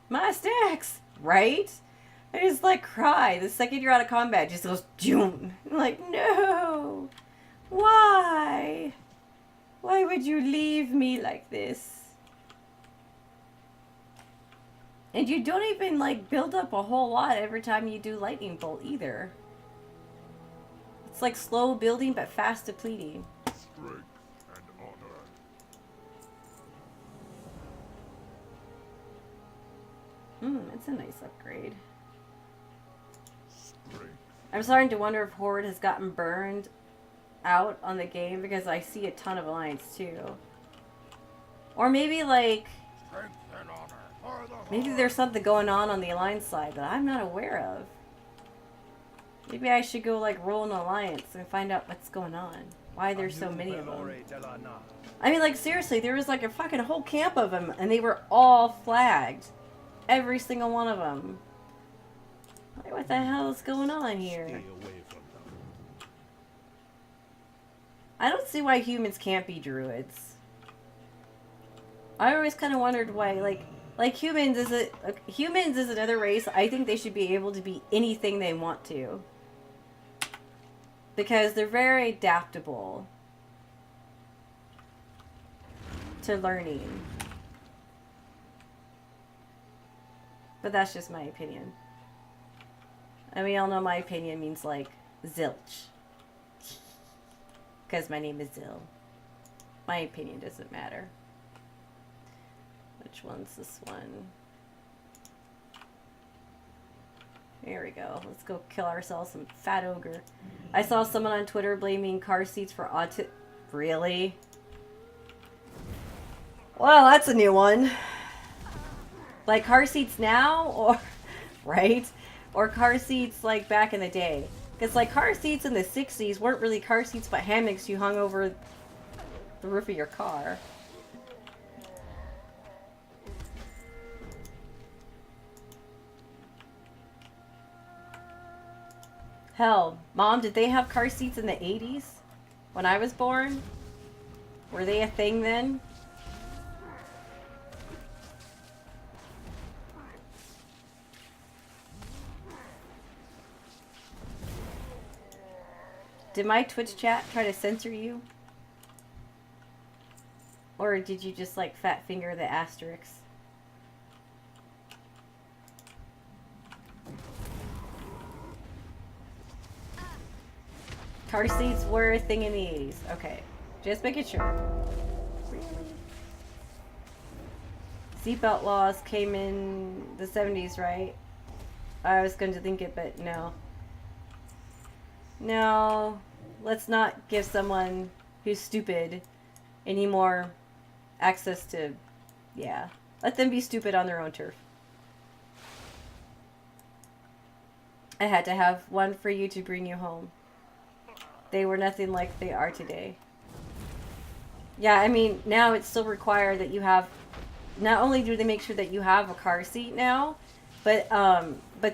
My stacks, right? I just like cry. The second you're out of combat, it just goes doom. I'm like, no. Why? Why would you leave me like this? And you don't even like build up a whole lot every time you do lightning bolt either. It's like slow building but fast depleting. Strength and honor. It's a nice upgrade. Strength. I'm starting to wonder if Horde has gotten burned out on the game because I see a ton of Alliance too. Or maybe like, Strength and honor. For the maybe Horde. there's something going on the Alliance side that I'm not aware of. Maybe I should go like roll an Alliance and find out what's going on. Why there's so many of them. I mean, like, seriously, there was like a fucking whole camp of them and they were all flagged. Every single one of them. Like, what the hell is going on here? Stay away from them. I don't see why humans can't be druids. I always kind of wondered why, like humans is another race. I think they should be able to be anything they want to. Because they're very adaptable to learning. But that's just my opinion. And we all know my opinion means like zilch. Because my name is Zill. My opinion doesn't matter. Which one's this one? There we go. Let's go kill ourselves some fat ogre. I saw someone on Twitter blaming car seats for autism. Really? Well, that's a new one. Like car seats now, or right? Or car seats like back in the day. Because, like, car seats in the 60s weren't really car seats, but hammocks you hung over the roof of your car. Hell, Mom, did they have car seats in the 80s? When I was born? Were they a thing then? Did my Twitch chat try to censor you? Or did you just, like, fat finger the asterisks? Car seats were a thing in the 80s. Okay. Just making sure. Really? Seatbelt laws came in the 70s, right? I was going to think it, but no. No. Let's not give someone who's stupid any more access to... Yeah. Let them be stupid on their own turf. I had to have one for you to bring you home. They were nothing like they are today. Yeah, I mean, now it's still required that you have... Not only do they make sure that you have a car seat now, but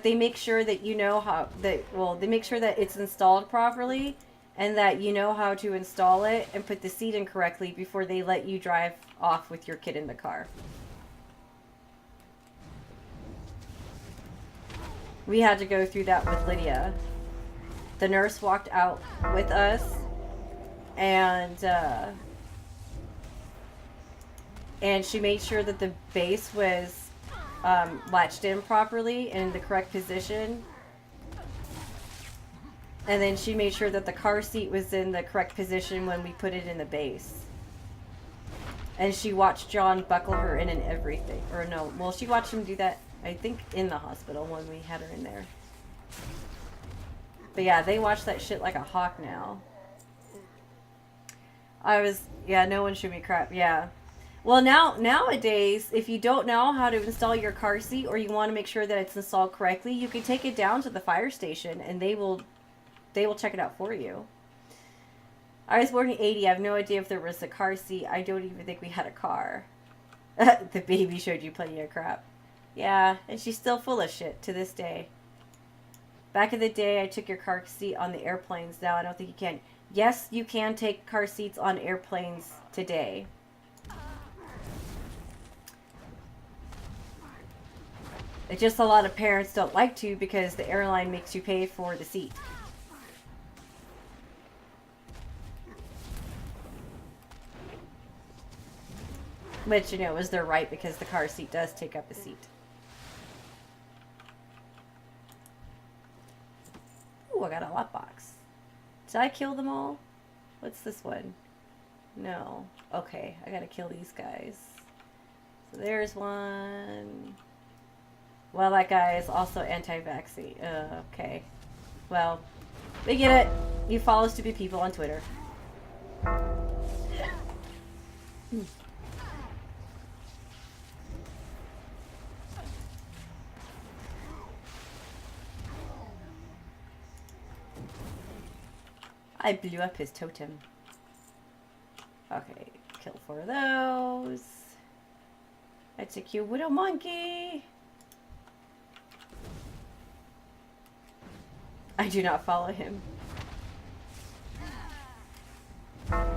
they make sure that you know how... they make sure that it's installed properly and that you know how to install it and put the seat in correctly before they let you drive off with your kid in the car. We had to go through that with Lydia. The nurse walked out with us, and she made sure that the base was latched in properly and in the correct position. And then she made sure that the car seat was in the correct position when we put it in the base. And she watched John buckle her in and everything. Or no, well, she watched him do that, I think, in the hospital when we had her in there. But yeah, they watch that shit like a hawk now. Yeah, no one should be crap, yeah. Well, nowadays, if you don't know how to install your car seat or you want to make sure that it's installed correctly, you can take it down to the fire station and they will check it out for you. I was born in 80. I have no idea if there was a car seat. I don't even think we had a car. The baby showed you plenty of crap. Yeah, and she's still full of shit to this day. Back in the day, I took your car seat on the airplanes. Now I don't think you can. Yes, you can take car seats on airplanes today. It's just a lot of parents don't like to because the airline makes you pay for the seat. Which, you know, is their right because the car seat does take up a seat. Ooh, I got a lockbox. Did I kill them all? What's this one? No. Okay, I gotta kill these guys. So there's one. Well, that guy is also anti-vaccine. Okay. Well, we get it. You follow stupid people on Twitter. I blew up his totem. Okay, kill 4 of those. I took you, widow monkey. I do not follow him. Well,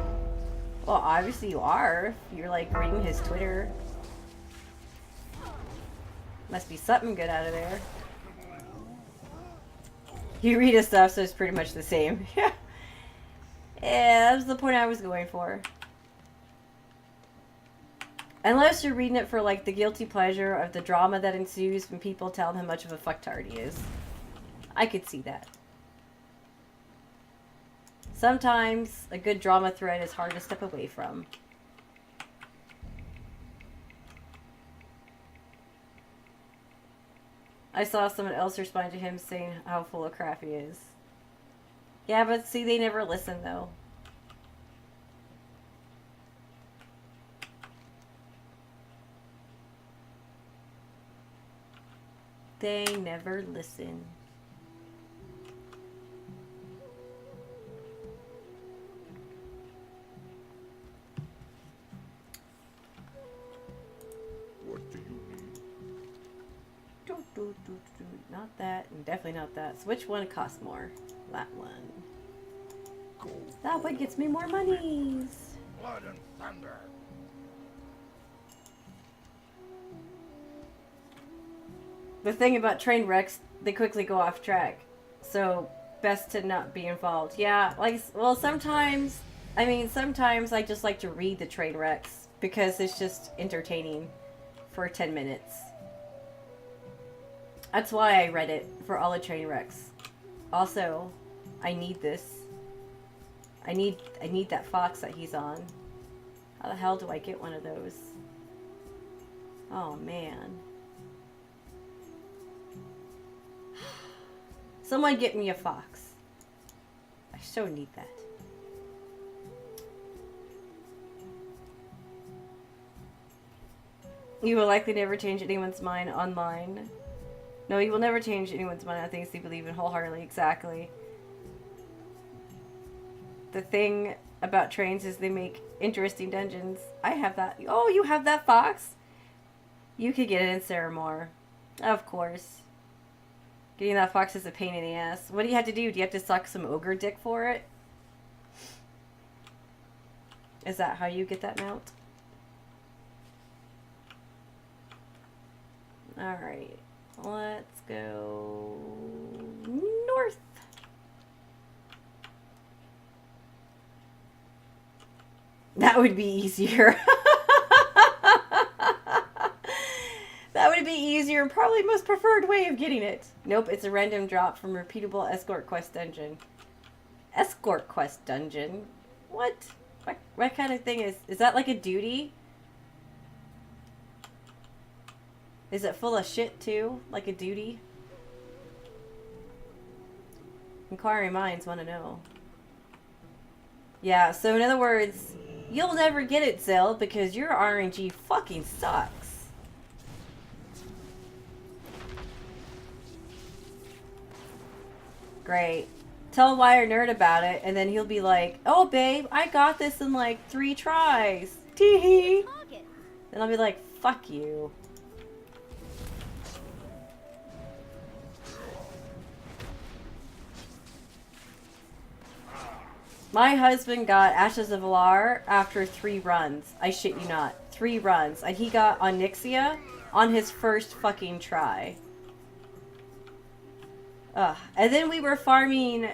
obviously you are. You're like reading his Twitter. Must be something good out of there. You read his stuff, so it's pretty much the same. Yeah. Yeah, that was the point I was going for. Unless you're reading it for, like, the guilty pleasure of the drama that ensues when people tell him how much of a fucktard he is. I could see that. Sometimes a good drama thread is hard to step away from. I saw someone else respond to him saying how full of crap he is. Yeah, but see, they never listen, though. They never listen. Not that, and definitely not that. So which one costs more? That one. That one gets me more monies. Blood and thunder. The thing about train wrecks, they quickly go off track. So, best to not be involved. Yeah, like, well, sometimes I just like to read the train wrecks because it's just entertaining for 10 minutes. That's why I read it, for all the train wrecks. Also, I need this. I need that fox that he's on. How the hell do I get one of those? Oh, man. Someone get me a fox. I so need that. You will likely never change anyone's mind online. No, you will never change anyone's mind on things they believe in wholeheartedly. Exactly. The thing about trains is they make interesting dungeons. I have that. Oh, you have that fox? You could get it in Saramore. Of course. Getting that fox is a pain in the ass. What do you have to do? Do you have to suck some ogre dick for it? Is that how you get that mount? Alright. Let's go north. That would be easier. That would be easier and probably most preferred way of getting it. Nope, it's a random drop from repeatable escort quest dungeon. Escort quest dungeon? What? What kind of thing is that like a duty? Is it full of shit too? Like a duty? Inquiring minds want to know. Yeah, so in other words, you'll never get it, Zell, because your RNG fucking sucks. Great. Tell Wire Nerd about it, and then he'll be like, oh, babe, I got this in like 3 tries. Tee-hee. Then I'll be like, fuck you. My husband got Ashes of Valar after 3 runs. I shit you not. 3 runs. And he got Onyxia on his first fucking try. Ugh. And then we were farming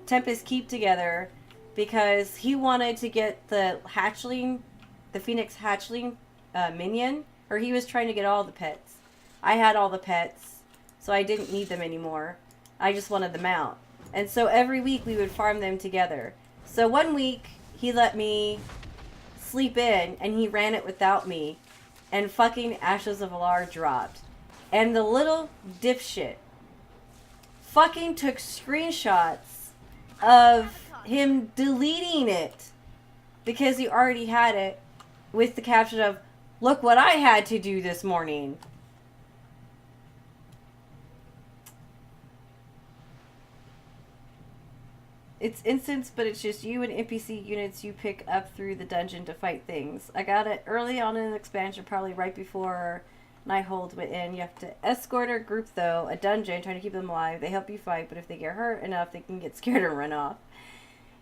Tempest Keep together because he wanted to get the hatchling, the Phoenix hatchling minion. Or he was trying to get all the pets. I had all the pets, so I didn't need them anymore. I just wanted them out. And so every week we would farm them together. So one week, he let me sleep in, and he ran it without me, and fucking Ashes of Valar dropped. And the little dipshit fucking took screenshots of him deleting it, because he already had it, with the caption of, look what I had to do this morning. It's instance, but it's just you and NPC units you pick up through the dungeon to fight things. I got it early on in the expansion, probably right before Nighthold went in. You have to escort or group, though, a dungeon, trying to keep them alive. They help you fight, but if they get hurt enough, they can get scared and run off.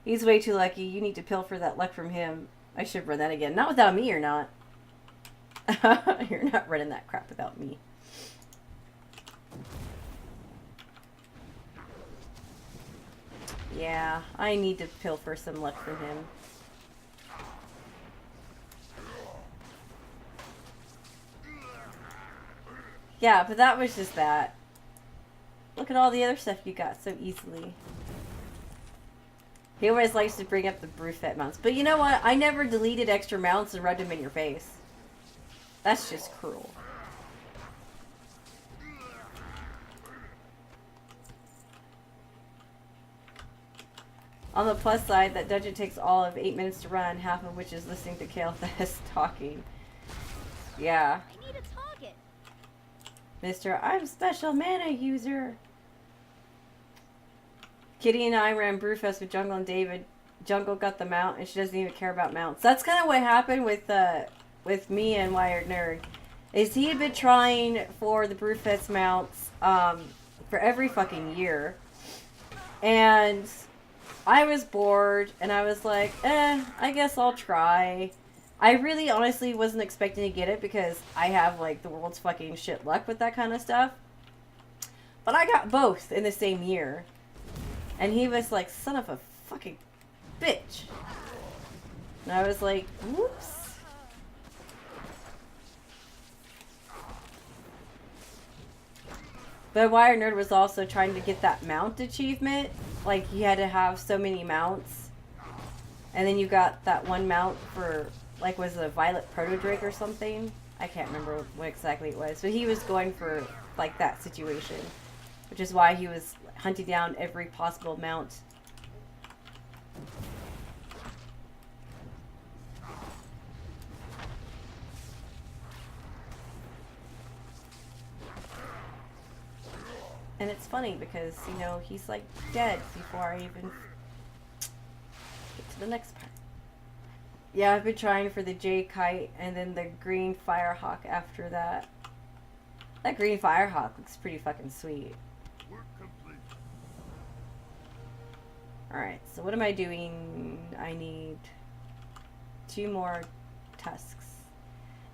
He's way too lucky. You need to pilfer that luck from him. I should run that again. Not without me, you're not. You're not running that crap without me. Yeah, I need to pilfer some luck from him. Yeah, but that was just that. Look at all the other stuff you got so easily. He always likes to bring up the Brufet mounts. But you know what? I never deleted extra mounts and rubbed them in your face. That's just cruel. On the plus side, that dungeon takes all of 8 minutes to run, half of which is listening to Kael'thas talking. Yeah. I need a target. Mr. I'm special mana user. Kitty and I ran Brewfest with Jungle and David. Jungle got the mount, and she doesn't even care about mounts. That's kind of what happened with me and Wired Nerd. is he had been trying for the Brewfest mounts for every fucking year. And I was bored, and I was like, I guess I'll try. I really honestly wasn't expecting to get it because I have, like, the world's fucking shit luck with that kind of stuff. But I got both in the same year. And he was like, son of a fucking bitch. And I was like, whoops. But Wire Nerd was also trying to get that mount achievement. Like, you had to have so many mounts. And then you got that one mount for, like, was it a Violet Proto-Drake or something? I can't remember what exactly it was. But he was going for, like, that situation. Which is why he was hunting down every possible mount. And it's funny because, you know, he's like dead before I even get to the next part. Yeah, I've been trying for the Jade Kite and then the Green Firehawk after that. That Green Firehawk looks pretty fucking sweet. Work complete. Alright, so what am I doing? I need 2 more tusks.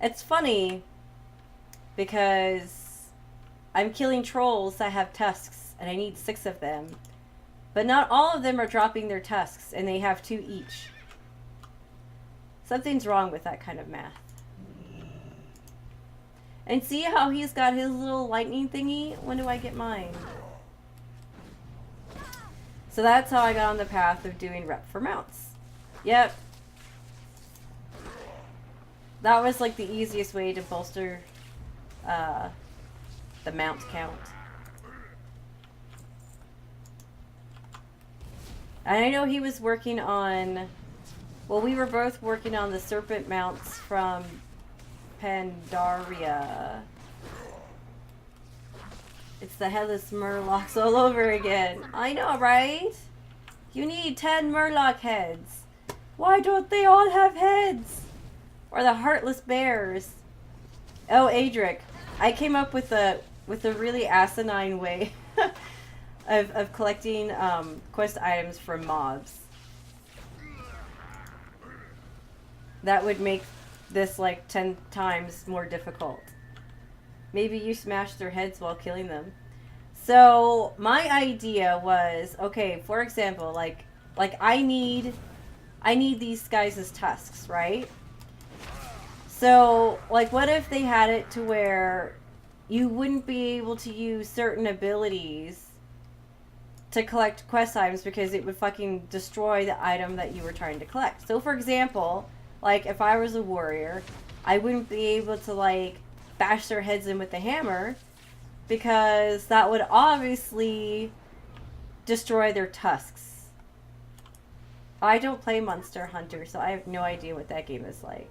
It's funny because I'm killing trolls that have tusks, and I need 6 of them. But not all of them are dropping their tusks, and they have 2 each. Something's wrong with that kind of math. And see how he's got his little lightning thingy? When do I get mine? So that's how I got on the path of doing rep for mounts. Yep. That was like the easiest way to bolster the mount count. And I know he was working on, well, we were both working on the serpent mounts from Pandaria. It's the headless murlocs all over again. I know, right? You need 10 murloc heads. Why don't they all have heads? Or the heartless bears. Oh, Adric, I came up with a really asinine way of collecting quest items from mobs. That would make this like 10 times more difficult. Maybe you smash their heads while killing them. So my idea was, okay, for example, like I need these guys' tusks, right? So like, what if they had it to where you wouldn't be able to use certain abilities to collect quest items because it would fucking destroy the item that you were trying to collect. So for example, like if I was a warrior, I wouldn't be able to like bash their heads in with the hammer because that would obviously destroy their tusks. I don't play Monster Hunter, so I have no idea what that game is like.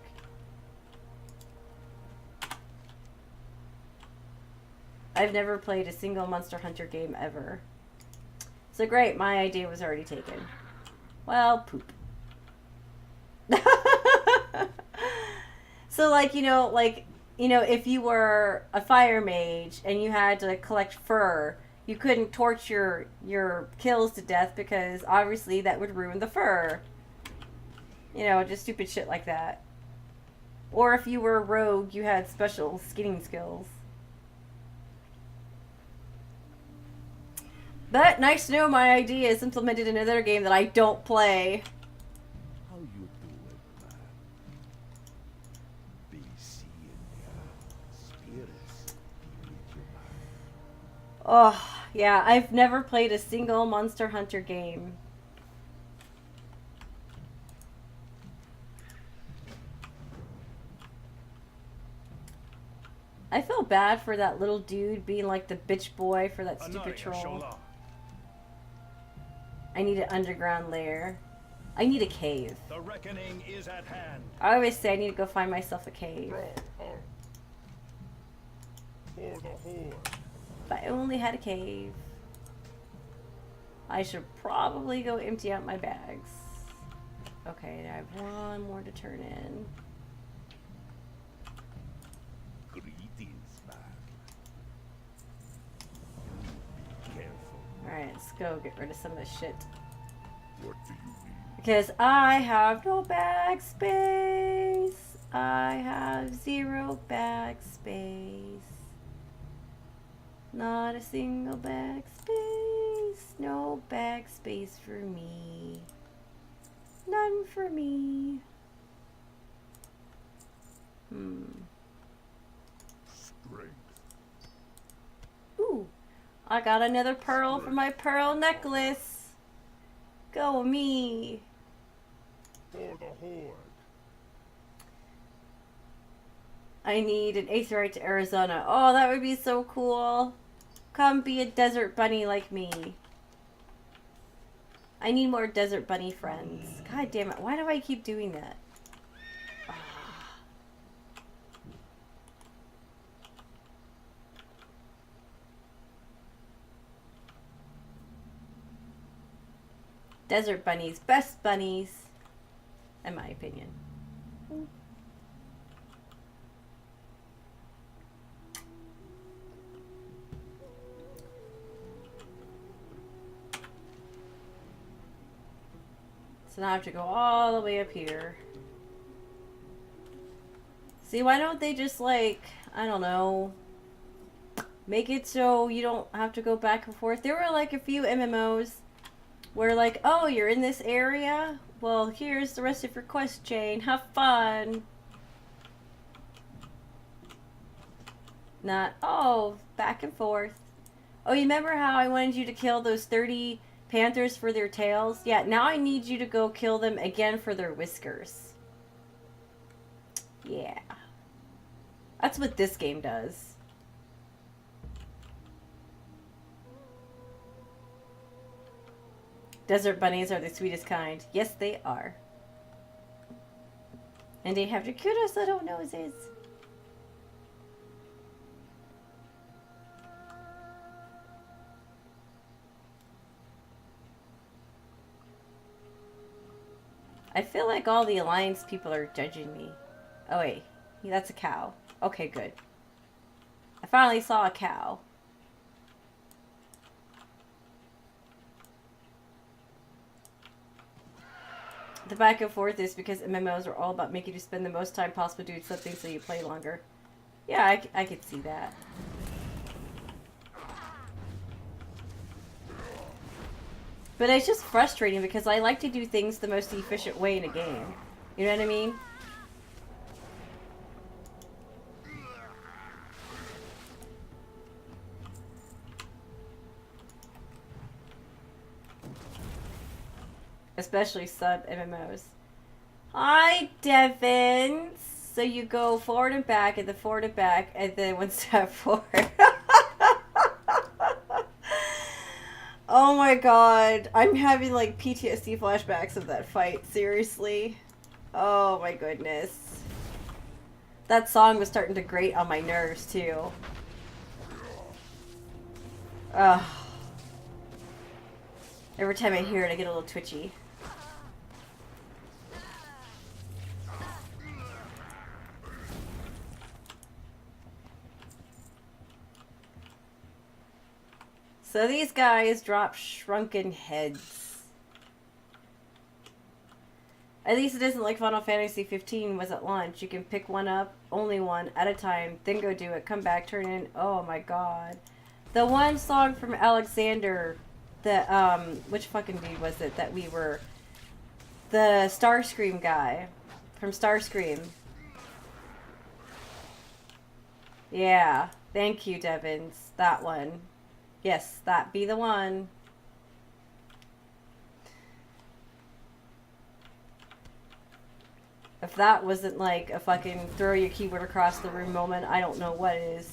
I've never played a single Monster Hunter game ever. So great, my idea was already taken. Well, poop. So like, you know, if you were a fire mage and you had to collect fur, you couldn't torch your kills to death because obviously that would ruin the fur. You know, just stupid shit like that. Or if you were a rogue, you had special skinning skills. But nice to know my idea is implemented in another game that I don't play. How you doing, man? Be seeing ya. Spirits be with you, man. Oh, yeah, I've never played a single Monster Hunter game. I feel bad for that little dude being like the bitch boy for that stupid troll. I need an underground lair. I need a cave. The reckoning is at hand. I always say I need to go find myself a cave. For the horde. If I only had a cave. I should probably go empty out my bags. Okay, I have one more to turn in. Greed Alright, let's go get rid of some of this shit. What do you need? Because I have no bag space. I have 0 bag space. Not a single bag space. No bag space for me. None for me. Strength. Ooh. I got another pearl for my pearl necklace. Go me. For the Horde. I need an aetheryte to Arizona. Oh, that would be so cool. Come be a desert bunny like me. I need more desert bunny friends. God damn it. Why do I keep doing that? Desert bunnies. Best bunnies. In my opinion. So now I have to go all the way up here. See, why don't they just, like, I don't know, make it so you don't have to go back and forth? There were, like, a few MMOs where, like, oh, you're in this area? Well, here's the rest of your quest chain. Have fun. Not, oh, back and forth. Oh, you remember how I wanted you to kill those 30 panthers for their tails? Yeah, now I need you to go kill them again for their whiskers. Yeah. That's what this game does. Desert bunnies are the sweetest kind. Yes, they are. And they have the cutest little noses. I feel like all the Alliance people are judging me. Oh wait, that's a cow. Okay, good. I finally saw a cow. The back and forth is because MMOs are all about making you spend the most time possible doing something so you play longer. Yeah, I could see that. But it's just frustrating because I like to do things the most efficient way in a game. You know what I mean? Especially sub MMOs. Hi, Devin. So you go forward and back, and then forward and back, and then one step forward. Oh my god. I'm having like PTSD flashbacks of that fight. Seriously. Oh my goodness. That song was starting to grate on my nerves too. Ugh. Every time I hear it, I get a little twitchy. So these guys drop shrunken heads. At least it isn't like Final Fantasy 15 was at launch. You can pick one up, only one, at a time, then go do it, come back, turn in. Oh my god. The one song from Alexander, which fucking dude was it that we were? The Starscream guy from Starscream. Yeah, thank you, Devins. That one. Yes, that be the one. If that wasn't like a fucking throw your keyboard across the room moment, I don't know what is.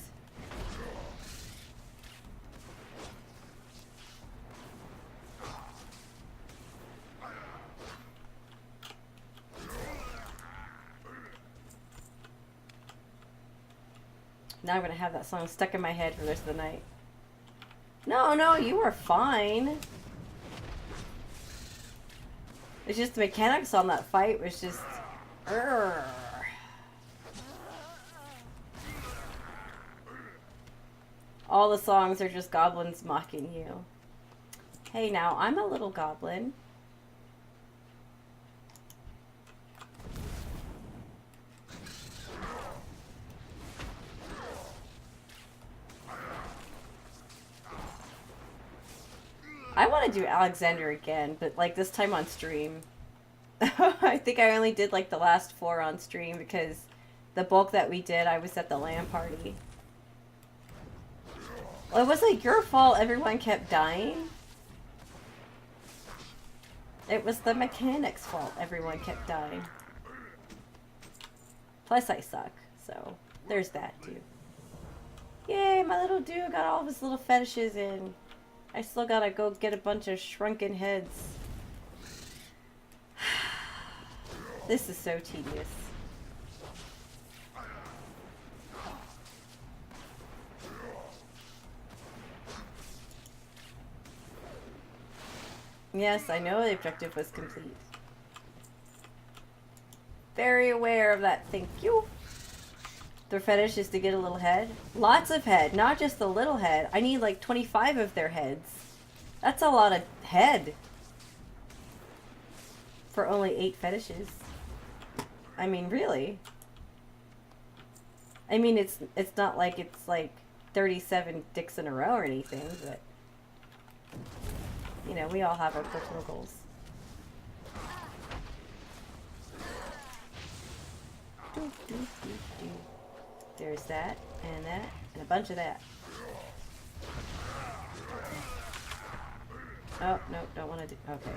Now I'm gonna have that song stuck in my head for the rest of the night. No, you are fine. It's just the mechanics on that fight was just... Urgh. All the songs are just goblins mocking you. Hey, now, I'm a little goblin. I want to do Alexander again, but like this time on stream. I think I only did like the last 4 on stream because the bulk that we did, I was at the LAN party. Well, it wasn't your fault everyone kept dying. It was the mechanic's fault everyone kept dying. Plus I suck, so there's that too. Yay, my little dude got all of his little fetishes in. I still gotta go get a bunch of shrunken heads. This is so tedious. Yes, I know the objective was complete. Very aware of that, thank you. Their fetish is to get a little head. Lots of head, not just a little head. I need like 25 of their heads. That's a lot of head. For only 8 fetishes. I mean, really. I mean, it's not like it's like 37 dicks in a row or anything, but... You know, we all have our personal goals. There's that, and a bunch of that. Oh, no, don't want to do... Okay.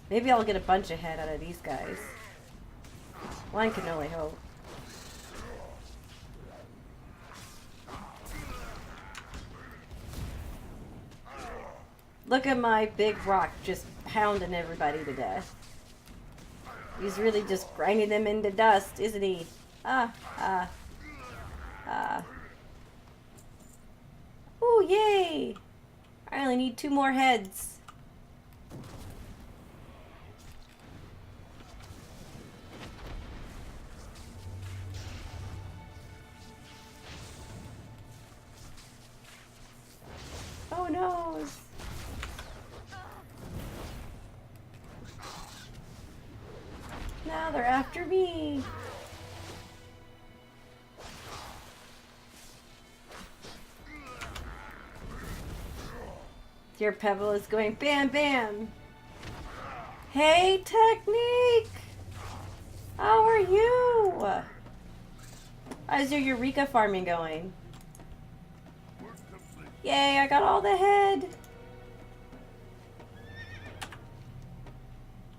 Maybe I'll get a bunch of head out of these guys. One can only hope. Look at my big rock just pounding everybody to death. He's really just grinding them into dust, isn't he? Ah. Ooh, yay! I only need 2 more heads. Oh no! Now they're after me! Your pebble is going bam bam! Hey, Technique! How are you? How's your Eureka farming going? Yay, I got all the head!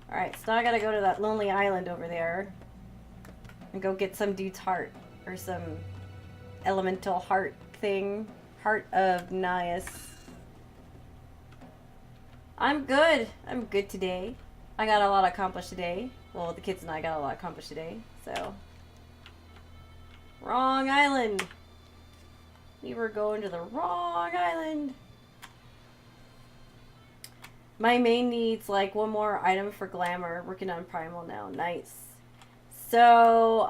Alright, so now I gotta go to that lonely island over there and go get some dude's heart, or some elemental heart thing. Heart of Nias. I'm good. I'm good today. I got a lot accomplished today. Well, the kids and I got a lot accomplished today, so. Wrong island! We were going to the wrong island. My main needs like 1 more item for glamour. Working on primal now. Nice. So,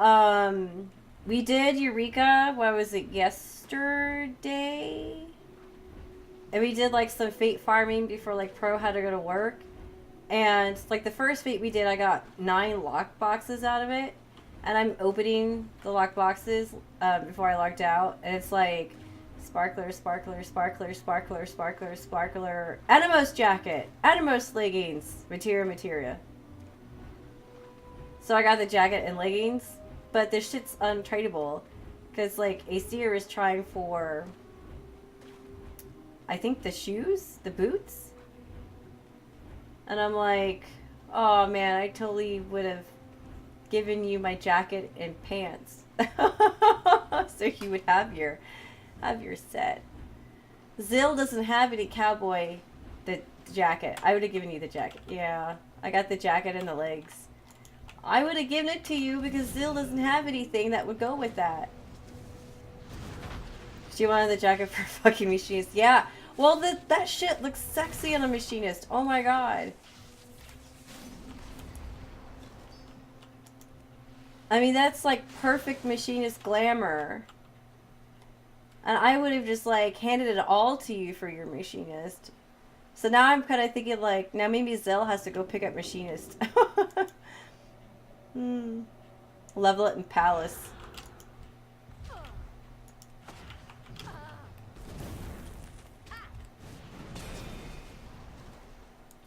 we did Eureka, what was it, yesterday? And we did like some fate farming before like Pro had to go to work. And like the first fate we did, I got 9 lock boxes out of it. And I'm opening the lock boxes before I logged out. And it's like sparkler, sparkler, sparkler, sparkler, sparkler, sparkler, Animos jacket, Animos leggings, materia. So I got the jacket and leggings, but this shit's untradeable. Because like Aesir is trying for, I think the shoes, the boots. And I'm like, oh man, I totally would have given you my jacket and pants. So you would have your set. Zill doesn't have any cowboy the jacket. I would have given you the jacket. Yeah, I got the jacket and the legs. I would have given it to you because Zill doesn't have anything that would go with that. She wanted the jacket for fucking machines. Yeah. Well, that shit looks sexy on a machinist. Oh my god. I mean, that's like perfect machinist glamour. And I would have just like handed it all to you for your machinist. So now I'm kind of thinking like, now maybe Zell has to go pick up machinist. Level it in Palace.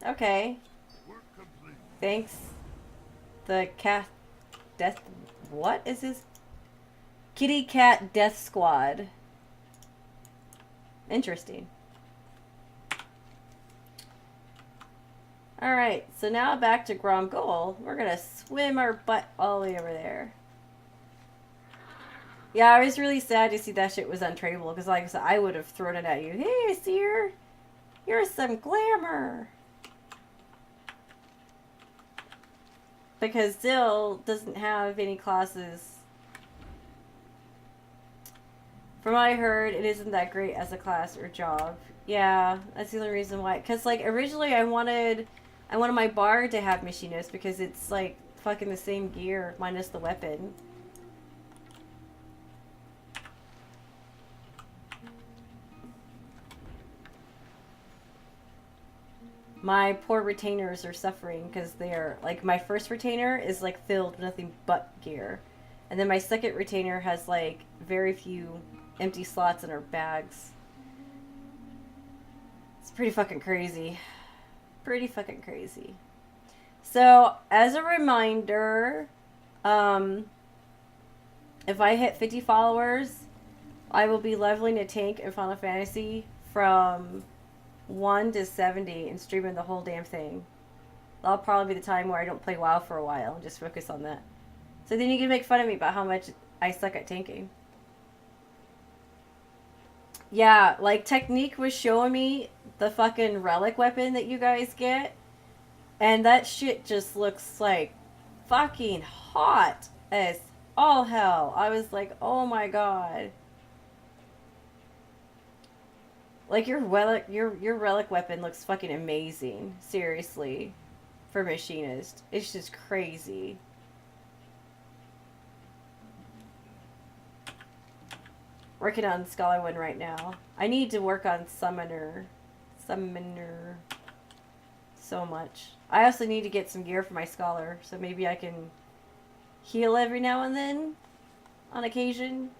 Okay. Thanks. The cat death. What is this? Kitty Cat Death Squad. Interesting. Alright, so now back to Gromgol. We're gonna swim our butt all the way over there. Yeah, I was really sad to see that shit was untradeable, because like I said, I would have thrown it at you. Hey, Seer! Here's some glamour! Because Zill doesn't have any classes. From what I heard, it isn't that great as a class or job. Yeah, that's the only reason why. Because like originally I wanted my bard to have machinist because it's like fucking the same gear minus the weapon. My poor retainers are suffering because they're like, my first retainer is like filled with nothing but gear, and then my second retainer has like very few empty slots in her bags. It's pretty fucking crazy. Pretty fucking crazy. So as a reminder, if I hit 50 followers, I will be leveling a tank in Final Fantasy from 1 to 70 and streaming the whole damn thing. That'll probably be the time where I don't play WoW for a while and just focus on that. So then you can make fun of me about how much I suck at tanking. Yeah, like Technique was showing me the fucking relic weapon that you guys get, and that shit just looks like fucking hot as all hell. I was like, oh my god. Like your relic weapon looks fucking amazing. Seriously. For machinist. It's just crazy. Working on Scholar 1 right now. I need to work on Summoner. Summoner. So much. I also need to get some gear for my Scholar, so maybe I can heal every now and then. On occasion.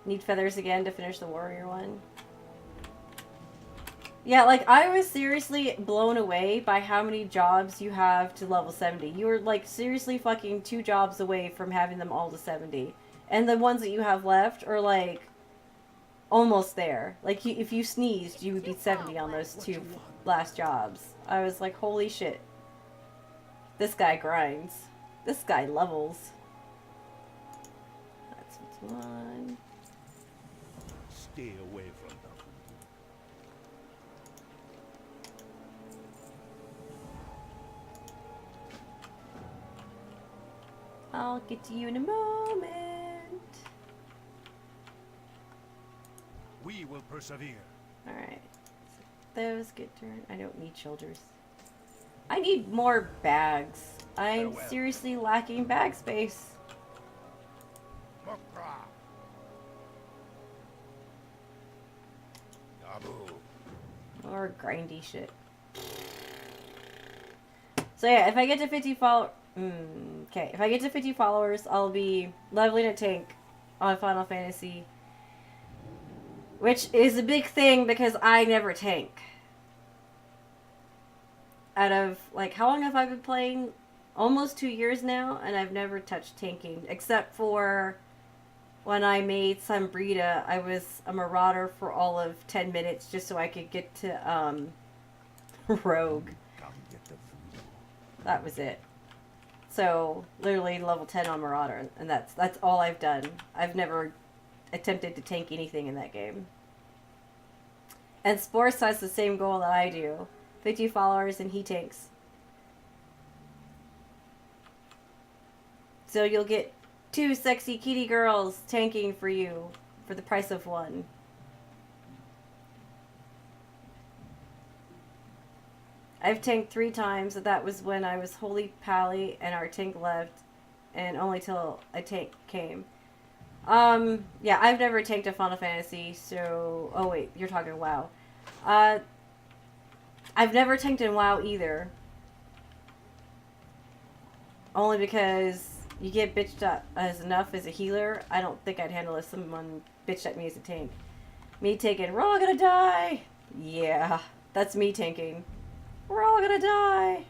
Need feathers again to finish the warrior one. Yeah, like, I was seriously blown away by how many jobs you have to level 70. You were, like, seriously fucking 2 jobs away from having them all to 70. And the ones that you have left are, like, almost there. Like, if you sneezed, you would be 70 on those 2 last jobs. I was like, holy shit. This guy grinds. This guy levels. That's what's one. Stay away from them. I'll get to you in a moment. We will persevere. Alright. Those get turned. I don't need shoulders. I need more bags. I'm seriously lacking bag space. Warcraft. Or grindy shit. So yeah, if I get to 50 followers... okay, if I get to 50 followers, I'll be leveling a tank on Final Fantasy. Which is a big thing because I never tank. Out of, like, how long have I been playing? Almost 2 years now, and I've never touched tanking. Except for when I made Sunbrita, I was a marauder for all of 10 minutes just so I could get to, Rogue. Come get the food. That was it. So, literally level 10 on Marauder, and that's all I've done. I've never attempted to tank anything in that game. And Sports has the same goal that I do. 50 followers and he tanks. So you'll get 2 sexy kitty girls tanking for you for the price of 1. I've tanked 3 times. That was when I was Holy Pally and our tank left, and only till a tank came. Yeah, I've never tanked a Final Fantasy, so... Oh, wait, you're talking WoW. I've never tanked in WoW either. Only because you get bitched up as enough as a healer. I don't think I'd handle if someone bitched at me as a tank. Me taking, we're all gonna die! Yeah, that's me tanking. We're all gonna die!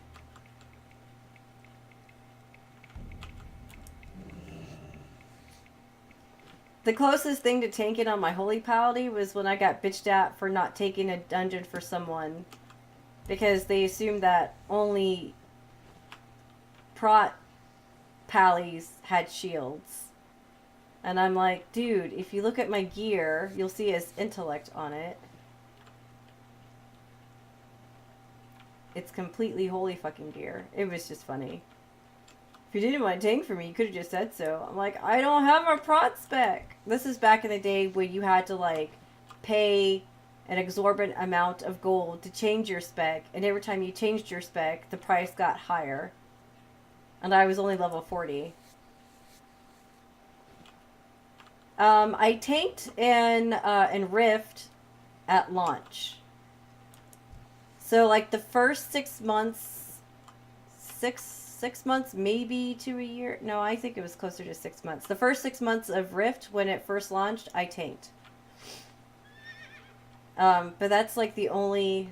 The closest thing to tanking on my Holy Paladin was when I got bitched at for not taking a dungeon for someone. Because they assumed that only prot pallies had shields. And I'm like, dude, if you look at my gear, you'll see his intellect on it. It's completely holy fucking gear. It was just funny. If you didn't want to tank for me, you could have just said so. I'm like, I don't have a prot spec. This is back in the day when you had to, like, pay an exorbitant amount of gold to change your spec. And every time you changed your spec, the price got higher. And I was only level 40. I tanked in Rift at launch. So, like, the first 6 months, six months, maybe to a year. No, I think it was closer to 6 months. The first 6 months of Rift, when it first launched, I tanked. But that's, like, the only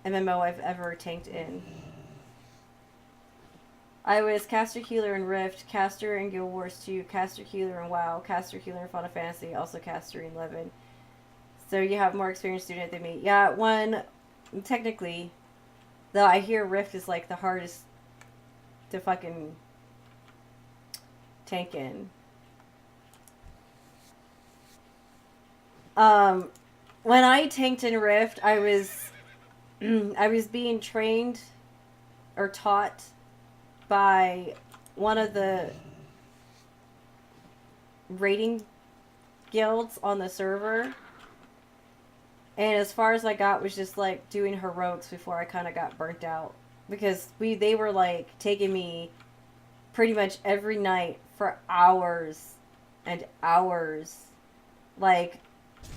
MMO I've ever tanked in. I was caster healer in Rift, caster in Guild Wars 2, caster healer in WoW, caster healer in Final Fantasy, also caster in 11. So you have more experienced student than me. Yeah, technically, though I hear Rift is like the hardest to fucking tank in. When I tanked in Rift, I was being trained or taught by one of the raiding guilds on the server. And as far as I got was just like doing heroics before I kind of got burnt out. Because they were like taking me pretty much every night for hours and hours. Like,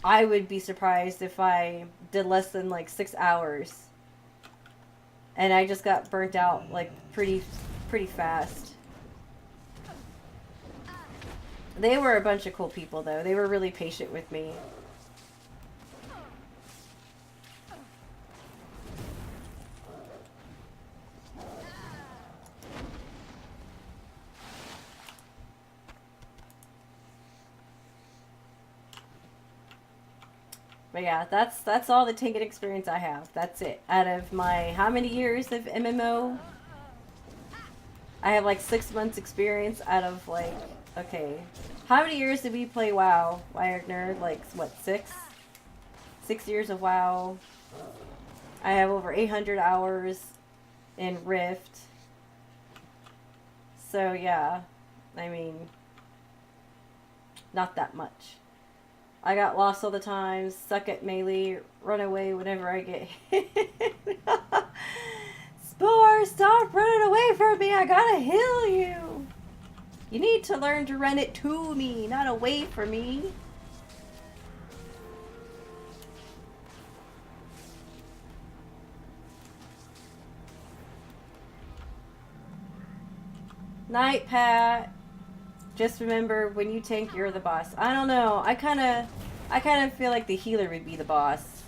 I would be surprised if I did less than like 6 hours. And I just got burnt out like pretty fast. They were a bunch of cool people though. They were really patient with me. But yeah, that's all the tanking experience I have. That's it. Out of my how many years of MMO? I have like 6 months experience out of like, okay. How many years did we play WoW, Wagner? Like, what, 6? 6 years of WoW. I have over 800 hours in Rift. So yeah, I mean, not that much. I got lost all the time, suck at melee, run away whenever I get hit. Spore, stop running away from me, I gotta heal you. You need to learn to run it to me, not away from me. Night, Pat. Just remember, when you tank, you're the boss. I don't know. I kind of feel like the healer would be the boss.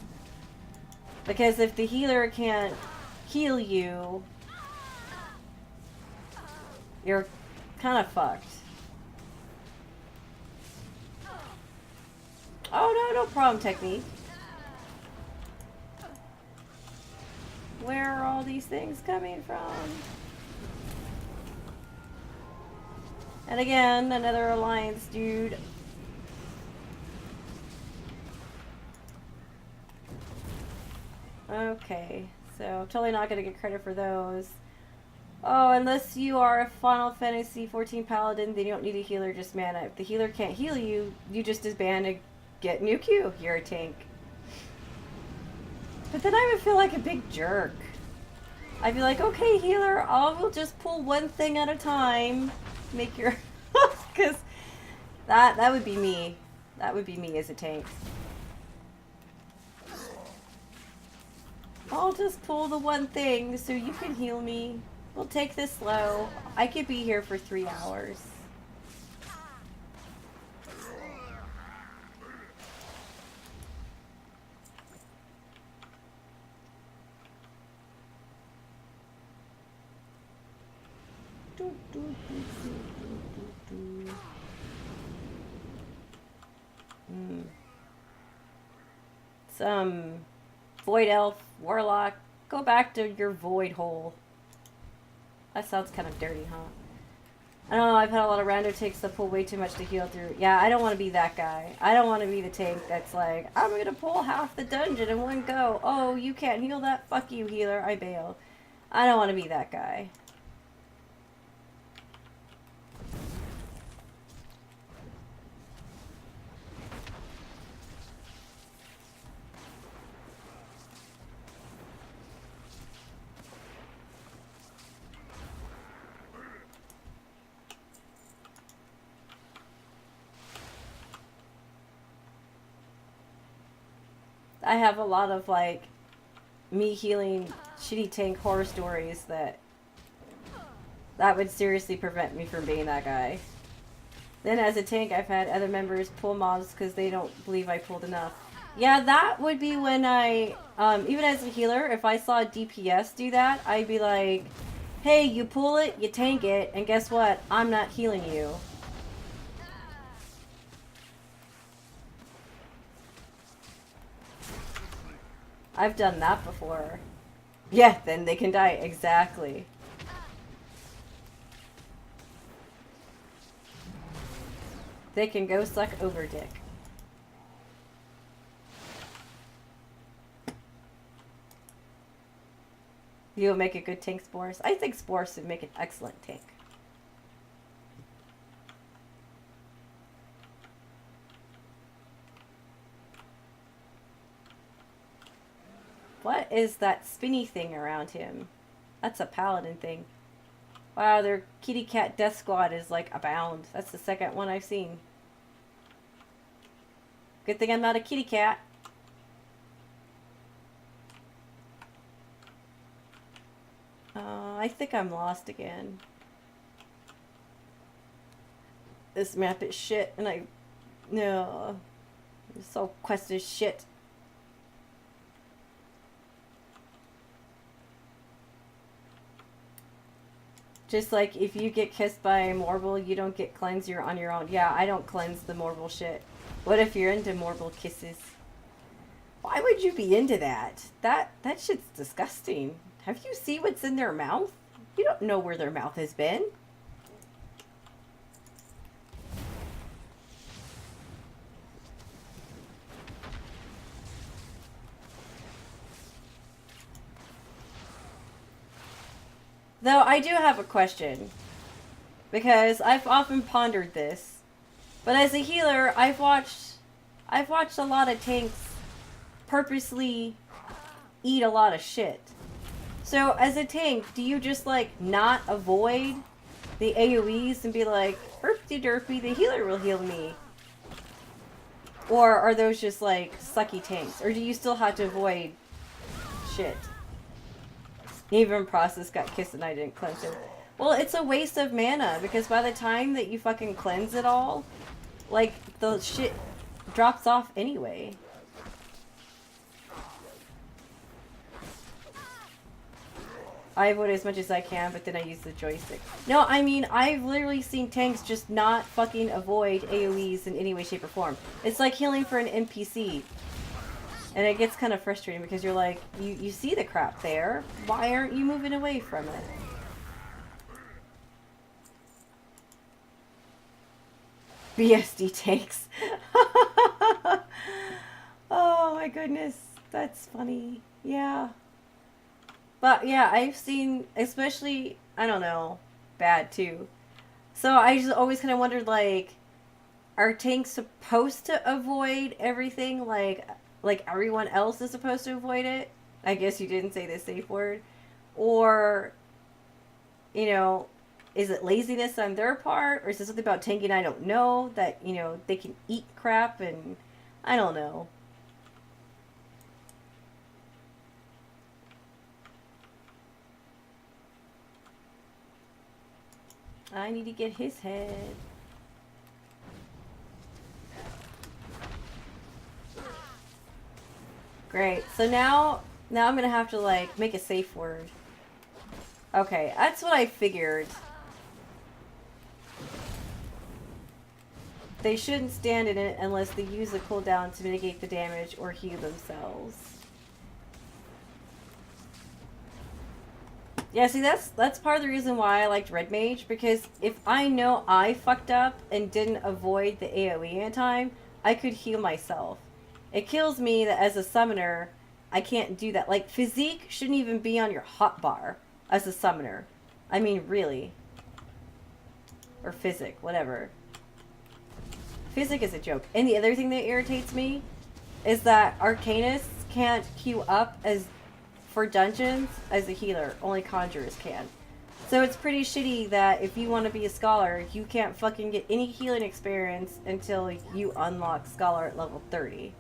Because if the healer can't heal you, you're kind of fucked. Oh, no problem, Technique. Where are all these things coming from? And again, another alliance dude. Okay, so totally not gonna get credit for those. Oh, unless you are a Final Fantasy 14 Paladin, then you don't need a healer, just mana. If the healer can't heal you, you just disband and get new Q. You're a tank. But then I would feel like a big jerk. I'd be like, okay, healer, I will just pull one thing at a time. Make your... Because that would be me. That would be me as a tank. I'll just pull the one thing so you can heal me. We'll take this slow. I could be here for 3 hours. Some void elf, warlock, go back to your void hole. That sounds kind of dirty, huh? I don't know, I've had a lot of rando takes that pull way too much to heal through. Yeah, I don't want to be that guy. I don't want to be the tank that's like, I'm gonna pull half the dungeon in one go. Oh, you can't heal that? Fuck you, healer. I bail. I don't want to be that guy. I have a lot of, like, me healing shitty tank horror stories that would seriously prevent me from being that guy. Then as a tank, I've had other members pull mobs because they don't believe I pulled enough. Yeah, that would be when I, even as a healer, if I saw a DPS do that, I'd be like, hey, you pull it, you tank it, and guess what? I'm not healing you. I've done that before. Yeah, then they can die. Exactly. They can go suck over dick. You will make a good tank, Spores. I think Spores would make an excellent tank. What is that spinny thing around him? That's a paladin thing. Wow, their kitty cat death squad is like abound. That's the second one I've seen. Good thing I'm not a kitty cat. I think I'm lost again. This map is shit, and no, this whole quest is shit. Just like if you get kissed by a Morble, you don't get cleansed, you're on your own. Yeah, I don't cleanse the Morble shit. What if you're into Morble kisses? Why would you be into that? That shit's disgusting. Have you seen what's in their mouth? You don't know where their mouth has been. Though I do have a question, because I've often pondered this, but as a healer, I've watched a lot of tanks purposely eat a lot of shit. So as a tank, do you just like not avoid the AoEs and be like, herpy derpy, the healer will heal me? Or are those just like sucky tanks? Or do you still have to avoid shit? Even Process got kissed and I didn't cleanse it. Well, it's a waste of mana because by the time that you fucking cleanse it all, like, the shit drops off anyway. I avoid as much as I can, but then I use the joystick. No, I mean, I've literally seen tanks just not fucking avoid AoEs in any way, shape, or form. It's like healing for an NPC. And it gets kind of frustrating because you're like, you see the crap there. Why aren't you moving away from it? BSD tanks. Oh my goodness. That's funny. Yeah. But yeah, I've seen, especially, I don't know, bad too. So I just always kind of wondered, like, are tanks supposed to avoid everything like everyone else is supposed to avoid it? I guess you didn't say the safe word. Or, you know, is it laziness on their part? Or is it something about tanking I don't know? That, you know, they can eat crap and I don't know. I need to get his head. Great. So now I'm gonna have to like make a safe word. Okay, that's what I figured. They shouldn't stand in it unless they use a cooldown to mitigate the damage or heal themselves. Yeah, see, that's part of the reason why I liked Red Mage, because if I know I fucked up and didn't avoid the AoE in time, I could heal myself. It kills me that as a summoner, I can't do that. Like, physique shouldn't even be on your hotbar as a summoner. I mean, really. Or physic, whatever. Physic is a joke. And the other thing that irritates me is that Arcanists can't queue up as for dungeons as a healer. Only Conjurers can. So it's pretty shitty that if you want to be a Scholar, you can't fucking get any healing experience until you unlock Scholar at level 30.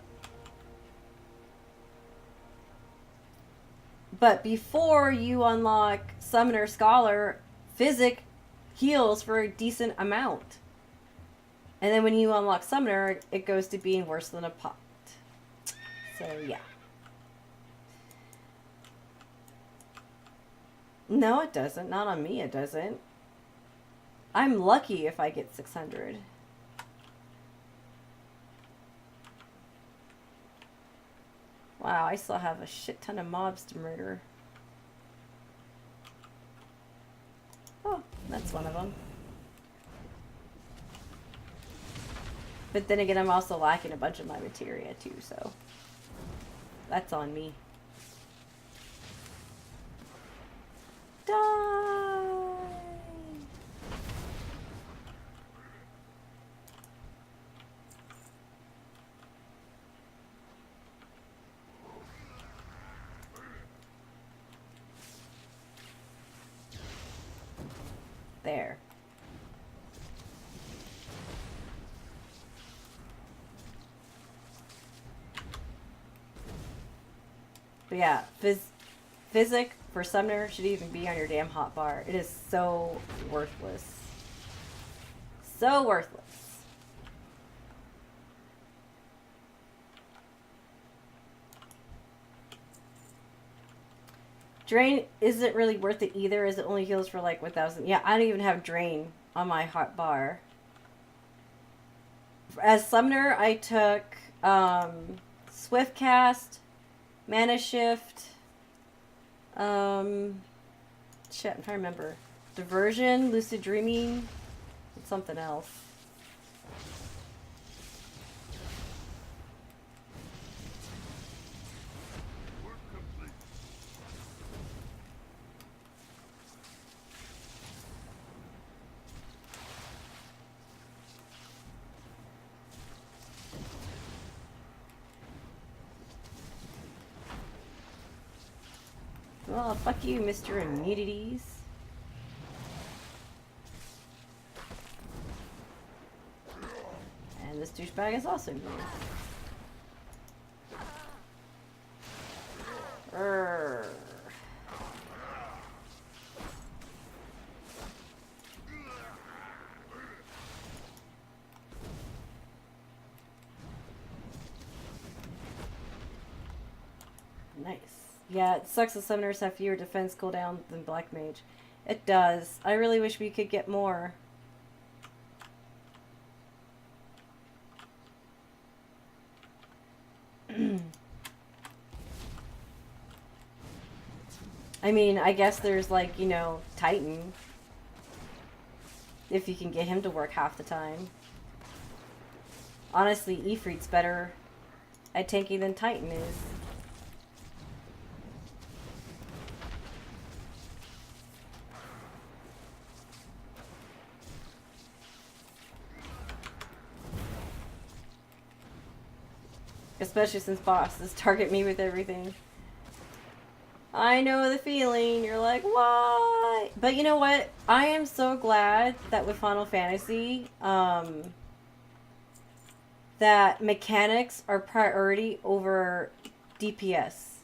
But before you unlock Summoner Scholar, Physic heals for a decent amount. And then when you unlock Summoner, it goes to being worse than a pot. So, yeah. No, it doesn't. Not on me, it doesn't. I'm lucky if I get 600. Wow, I still have a shit ton of mobs to murder. Oh, that's one of them. But then again, I'm also lacking a bunch of my materia too, so that's on me. Die! There. But yeah, Physic for Summoner should even be on your damn hotbar. It is so worthless. So worthless. Drain isn't really worth it either, as it only heals for like 1,000. Yeah, I don't even have Drain on my hotbar. As Summoner, I took Swift Cast, Mana Shift, shit, I'm trying to remember. Diversion, Lucid Dreaming, and something else. Well, fuck you, Mr. Immunities. And this douchebag is also immune. Urgh. Nice. Yeah, it sucks that summoners have fewer defense cooldown than Black Mage. It does. I really wish we could get more. I mean, I guess there's like, you know, Titan. If you can get him to work half the time. Honestly, Ifrit's better at tanking than Titan is. Especially since bosses target me with everything. I know the feeling. You're like, why? But you know what? I am so glad that with Final Fantasy, that mechanics are priority over DPS.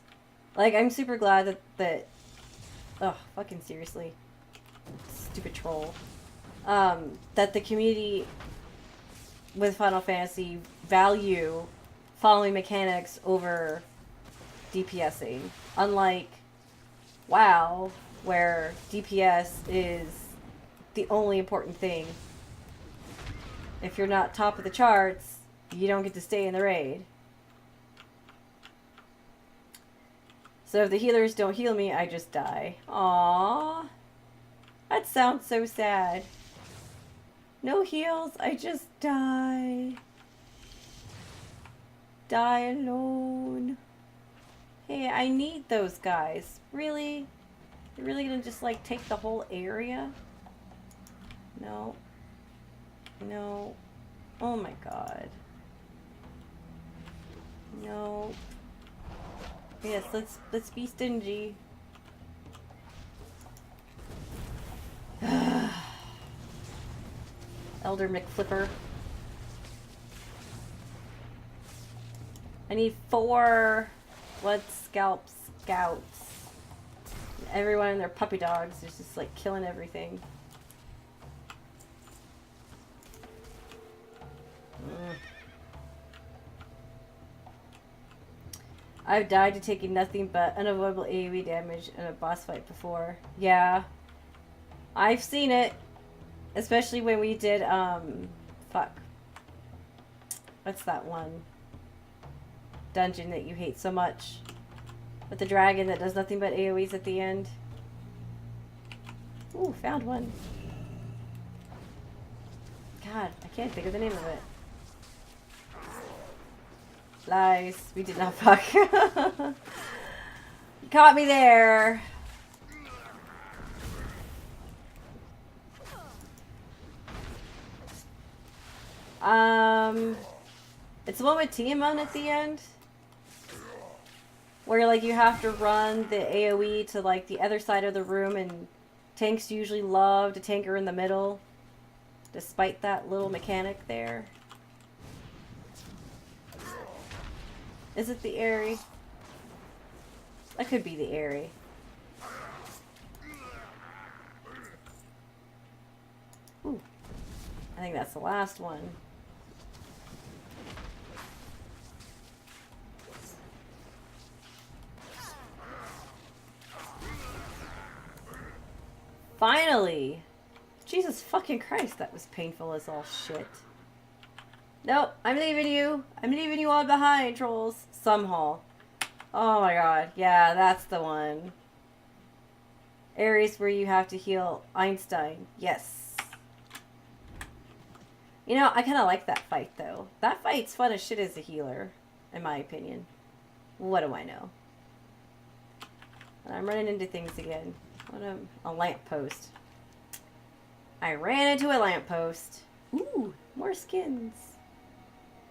Like, I'm super glad that oh, fucking seriously. Stupid troll. That the community with Final Fantasy value following mechanics over DPSing. Unlike WoW, where DPS is the only important thing. If you're not top of the charts, you don't get to stay in the raid. So if the healers don't heal me, I just die. Aww. That sounds so sad. No heals, I just die. Die alone. Hey, I need those guys. Really? You're really gonna just like take the whole area? No. No. Oh my god. No. Yes, let's be stingy. Elder McFlipper. I need 4 blood scouts. Everyone and their puppy dogs is just like killing everything. I've died to taking nothing but unavoidable AoE damage in a boss fight before. Yeah. I've seen it. Especially when we did, fuck. What's that one dungeon that you hate so much? With the dragon that does nothing but AoEs at the end. Ooh, found one. God, I can't think of the name of it. Lies. We did not fuck. You caught me there. It's the one with Tiamat at the end. Where, like, you have to run the AoE to, like, the other side of the room, and tanks usually love to tanker in the middle. Despite that little mechanic there. Is it the Aerie? That could be the Aerie. Ooh. I think that's the last one. Finally! Jesus fucking Christ, that was painful as all shit. Nope, I'm leaving you. I'm leaving you all behind, trolls. Somehow. Oh my god. Yeah, that's the one. Areas where you have to heal Einstein. Yes. You know, I kind of like that fight, though. That fight's fun as shit as a healer, in my opinion. What do I know? I'm running into things again. What a lamppost. I ran into a lamppost. Ooh, more skins.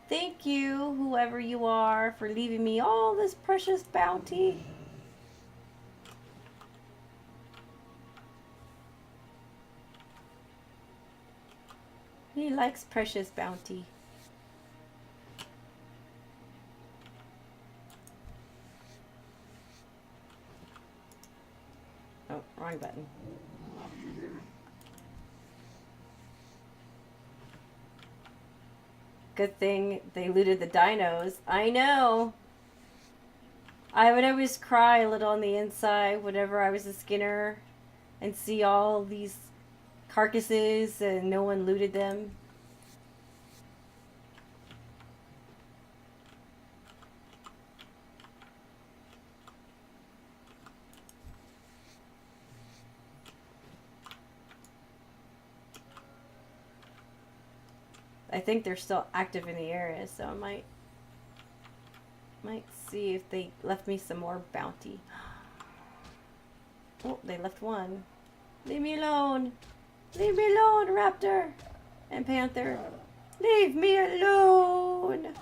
Thank you, whoever you are, for leaving me all this precious bounty. He likes precious bounty. Oh, wrong button. Good thing they looted the dinos. I know! I would always cry a little on the inside whenever I was a skinner and see all these carcasses and no one looted them. I think they're still active in the area, so I might see if they left me some more bounty. Oh, they left one. Leave me alone. Leave me alone, Raptor and Panther. Leave me alone.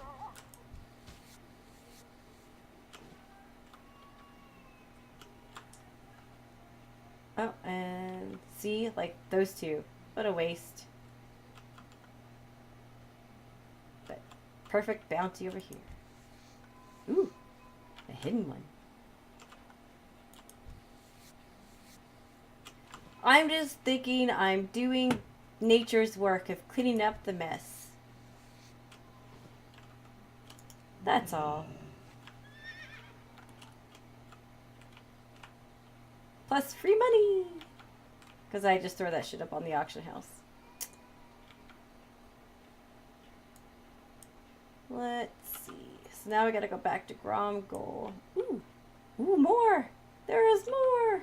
Oh, and see, like those two. What a waste. But perfect bounty over here. Ooh, a hidden one. I'm just thinking I'm doing nature's work of cleaning up the mess. That's all. Plus free money. Because I just throw that shit up on the auction house. Let's see. So now we gotta go back to Gromgol. Ooh. Ooh, more. There is more.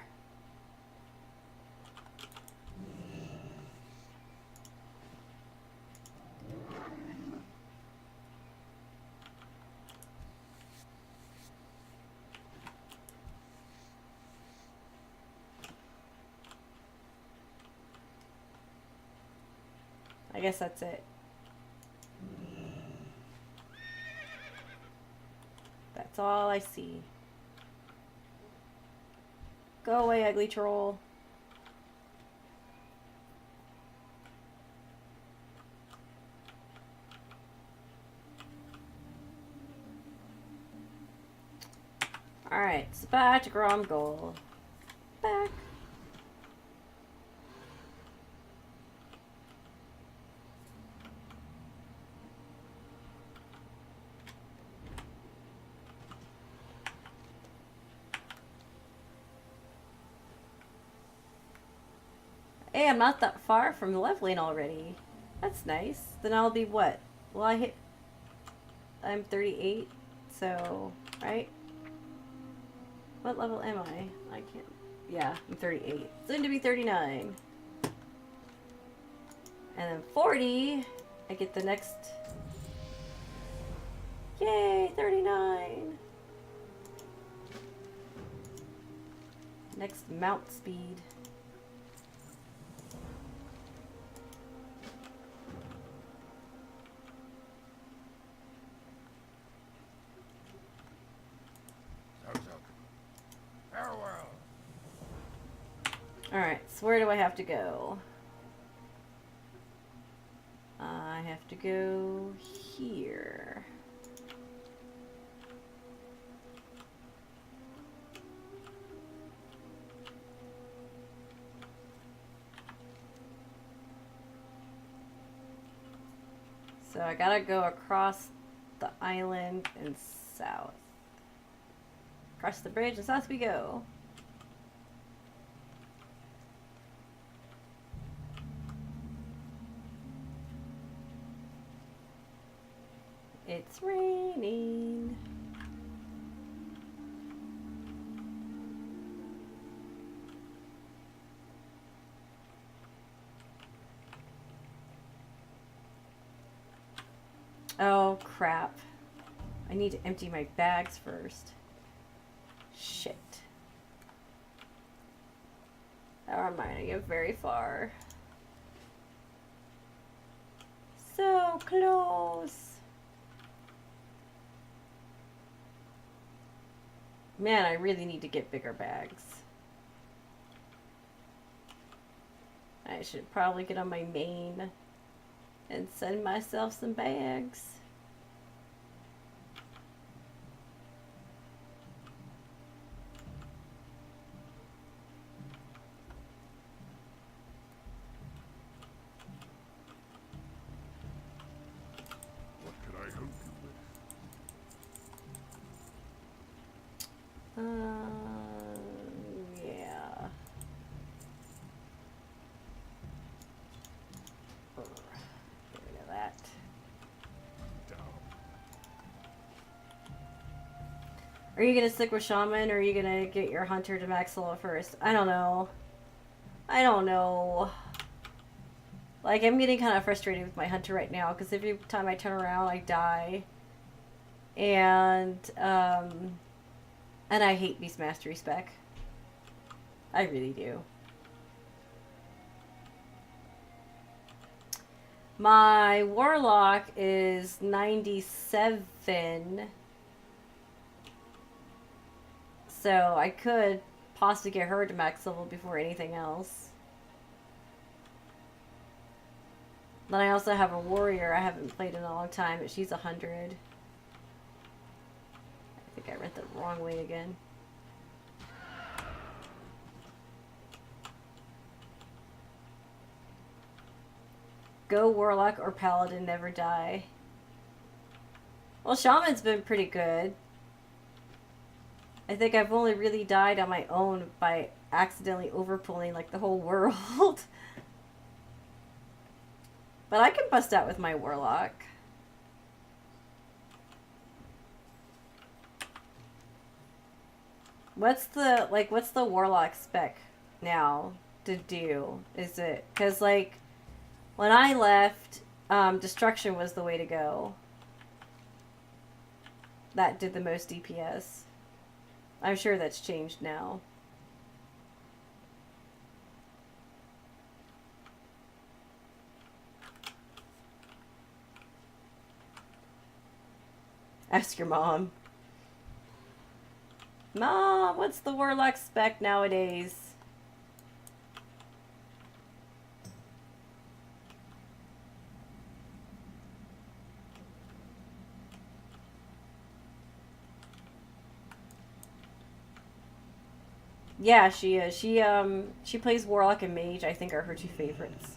I guess that's it. That's all I see. Go away, ugly troll. Alright, so back to Gromgol. Back. Hey, I'm not that far from leveling already. That's nice. Then I'll be what? Well, I'm 38, so, right? What level am I? I can't. Yeah, I'm 38. Soon to be 39. And then 40, I get the next. Yay, 39. Next mount speed. Farewell. Alright, so where do I have to go? I have to go here. So I gotta go across the island and south. Across the bridge and south we go. It's raining. Oh, crap. I need to empty my bags first. Shit. Never mind, I get very far. So close. Man, I really need to get bigger bags. I should probably get on my main and send myself some bags. What could I help you with? Yeah. Get rid of that. Down. Are you gonna stick with Shaman, or are you gonna get your hunter to max level first? I don't know. I don't know. Like, I'm getting kind of frustrated with my hunter right now, because every time I turn around, I die. And I hate Beast Mastery spec. I really do. My Warlock is 97. So I could possibly get her to max level before anything else. Then I also have a warrior I haven't played in a long time, but she's 100. I think I read the wrong way again. Go Warlock or Paladin, never die. Well, Shaman's been pretty good. I think I've only really died on my own by accidentally overpulling like the whole world. But I can bust out with my Warlock. What's the Warlock spec now to do? Is it, because like when I left, Destruction was the way to go. That did the most DPS. I'm sure that's changed now. Ask your mom. Mom, what's the Warlock spec nowadays? Yeah, she is. She plays Warlock and Mage, I think, are her two favorites.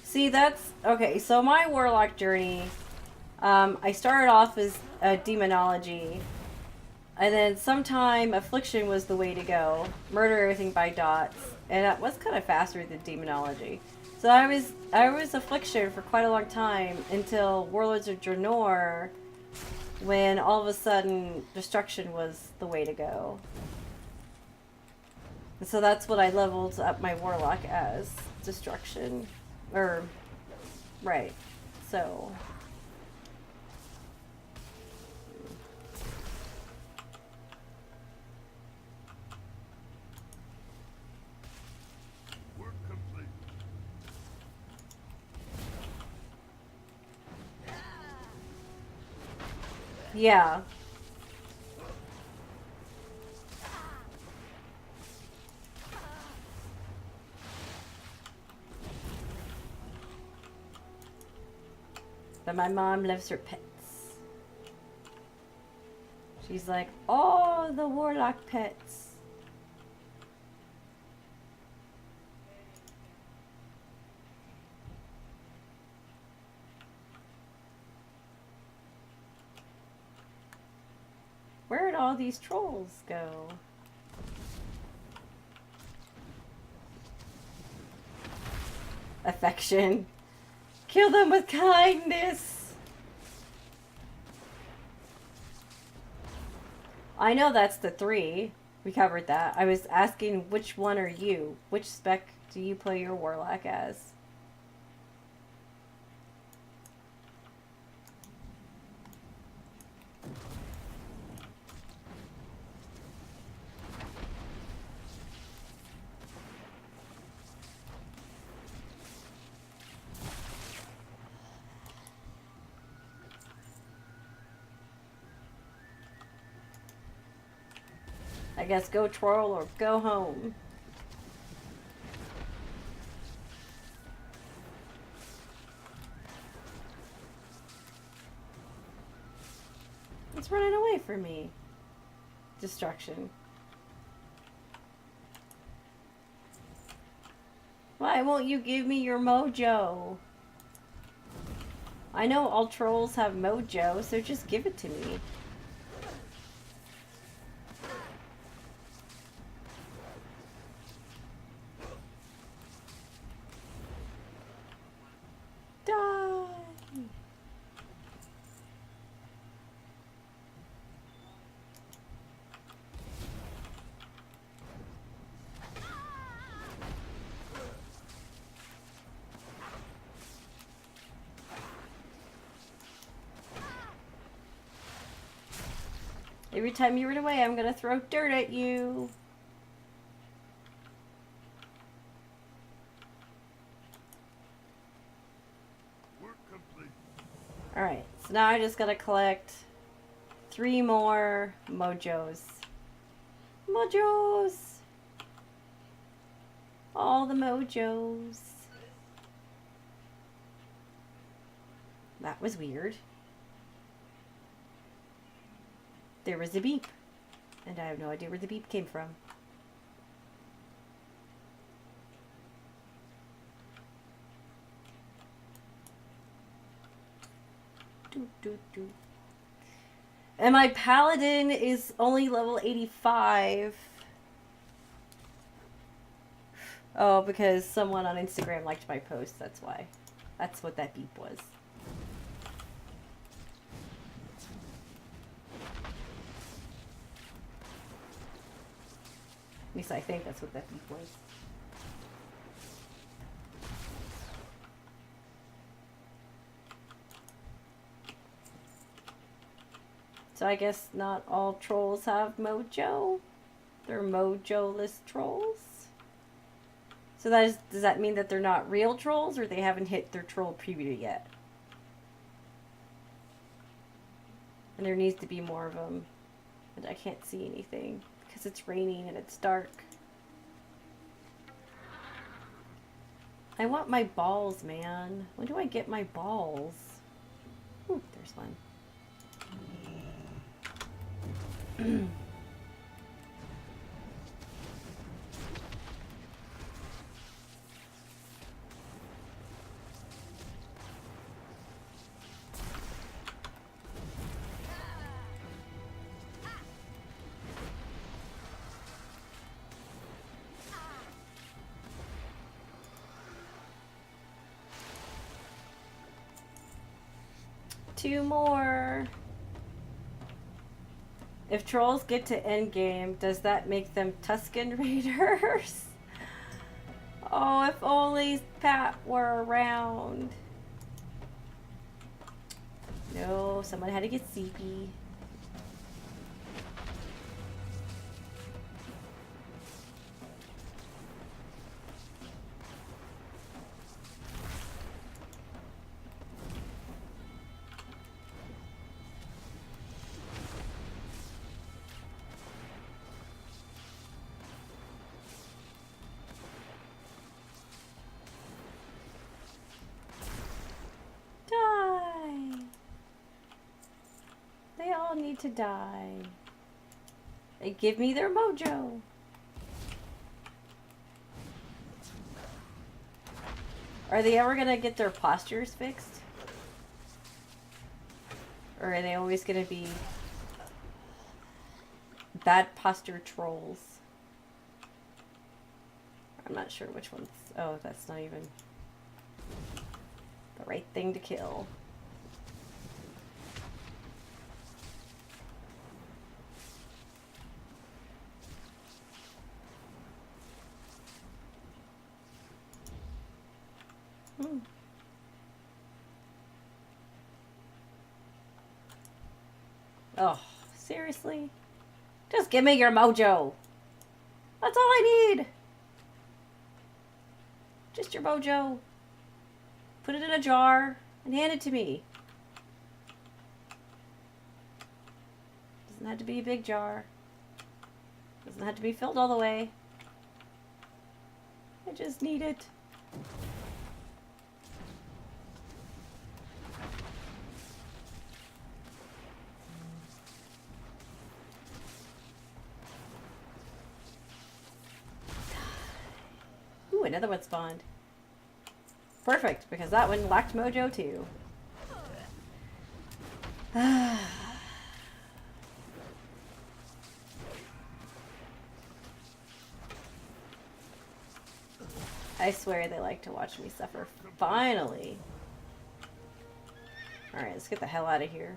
See, that's okay. So my Warlock journey, I started off as a Demonology, and then sometime Affliction was the way to go. Murder everything by dots, and that was kind of faster than Demonology. So I was Affliction for quite a long time until Warlords of Draenor, when all of a sudden Destruction was the way to go. And so that's what I leveled up my Warlock as, Destruction. Right. So. Work complete. Yeah. But my mom loves her pets. She's like, oh, the Warlock pets. Where'd all these trolls go? Affection. Kill them with kindness. I know that's the 3. We covered that. I was asking which one are you? Which spec do you play your Warlock as? I guess go troll or go home. It's running away from me. Destruction. Why won't you give me your mojo? I know all trolls have mojo, so just give it to me. Every time you run away, I'm gonna throw dirt at you. So now I just gotta collect 3 more mojos. Mojos! All the mojos. That was weird. There was a beep. And I have no idea where the beep came from. Doo, doo, doo. And my paladin is only level 85. Oh, because someone on Instagram liked my post, that's why. That's what that beep was. At least I think that's what that beep was. So I guess not all trolls have mojo. They're mojo-less trolls. So does that mean that they're not real trolls, or they haven't hit their troll preview yet? And there needs to be more of them. But I can't see anything because it's raining and it's dark. I want my balls, man. When do I get my balls? Ooh, there's one. 2 more. If trolls get to endgame, does that make them Tusken Raiders? Oh, if only Pat were around. No, someone had to get CP. Need to die. They give me their mojo. Are they ever gonna get their postures fixed? Or are they always gonna be bad posture trolls? I'm not sure which one's... Oh, that's not even the right thing to kill. Oh, seriously? Just give me your mojo. That's all I need. Just your mojo. Put it in a jar and hand it to me. Doesn't have to be a big jar. Doesn't have to be filled all the way. I just need it. Ooh, another one spawned. Perfect, because that one lacked mojo too. I swear they like to watch me suffer. Finally. Alright, let's get the hell out of here.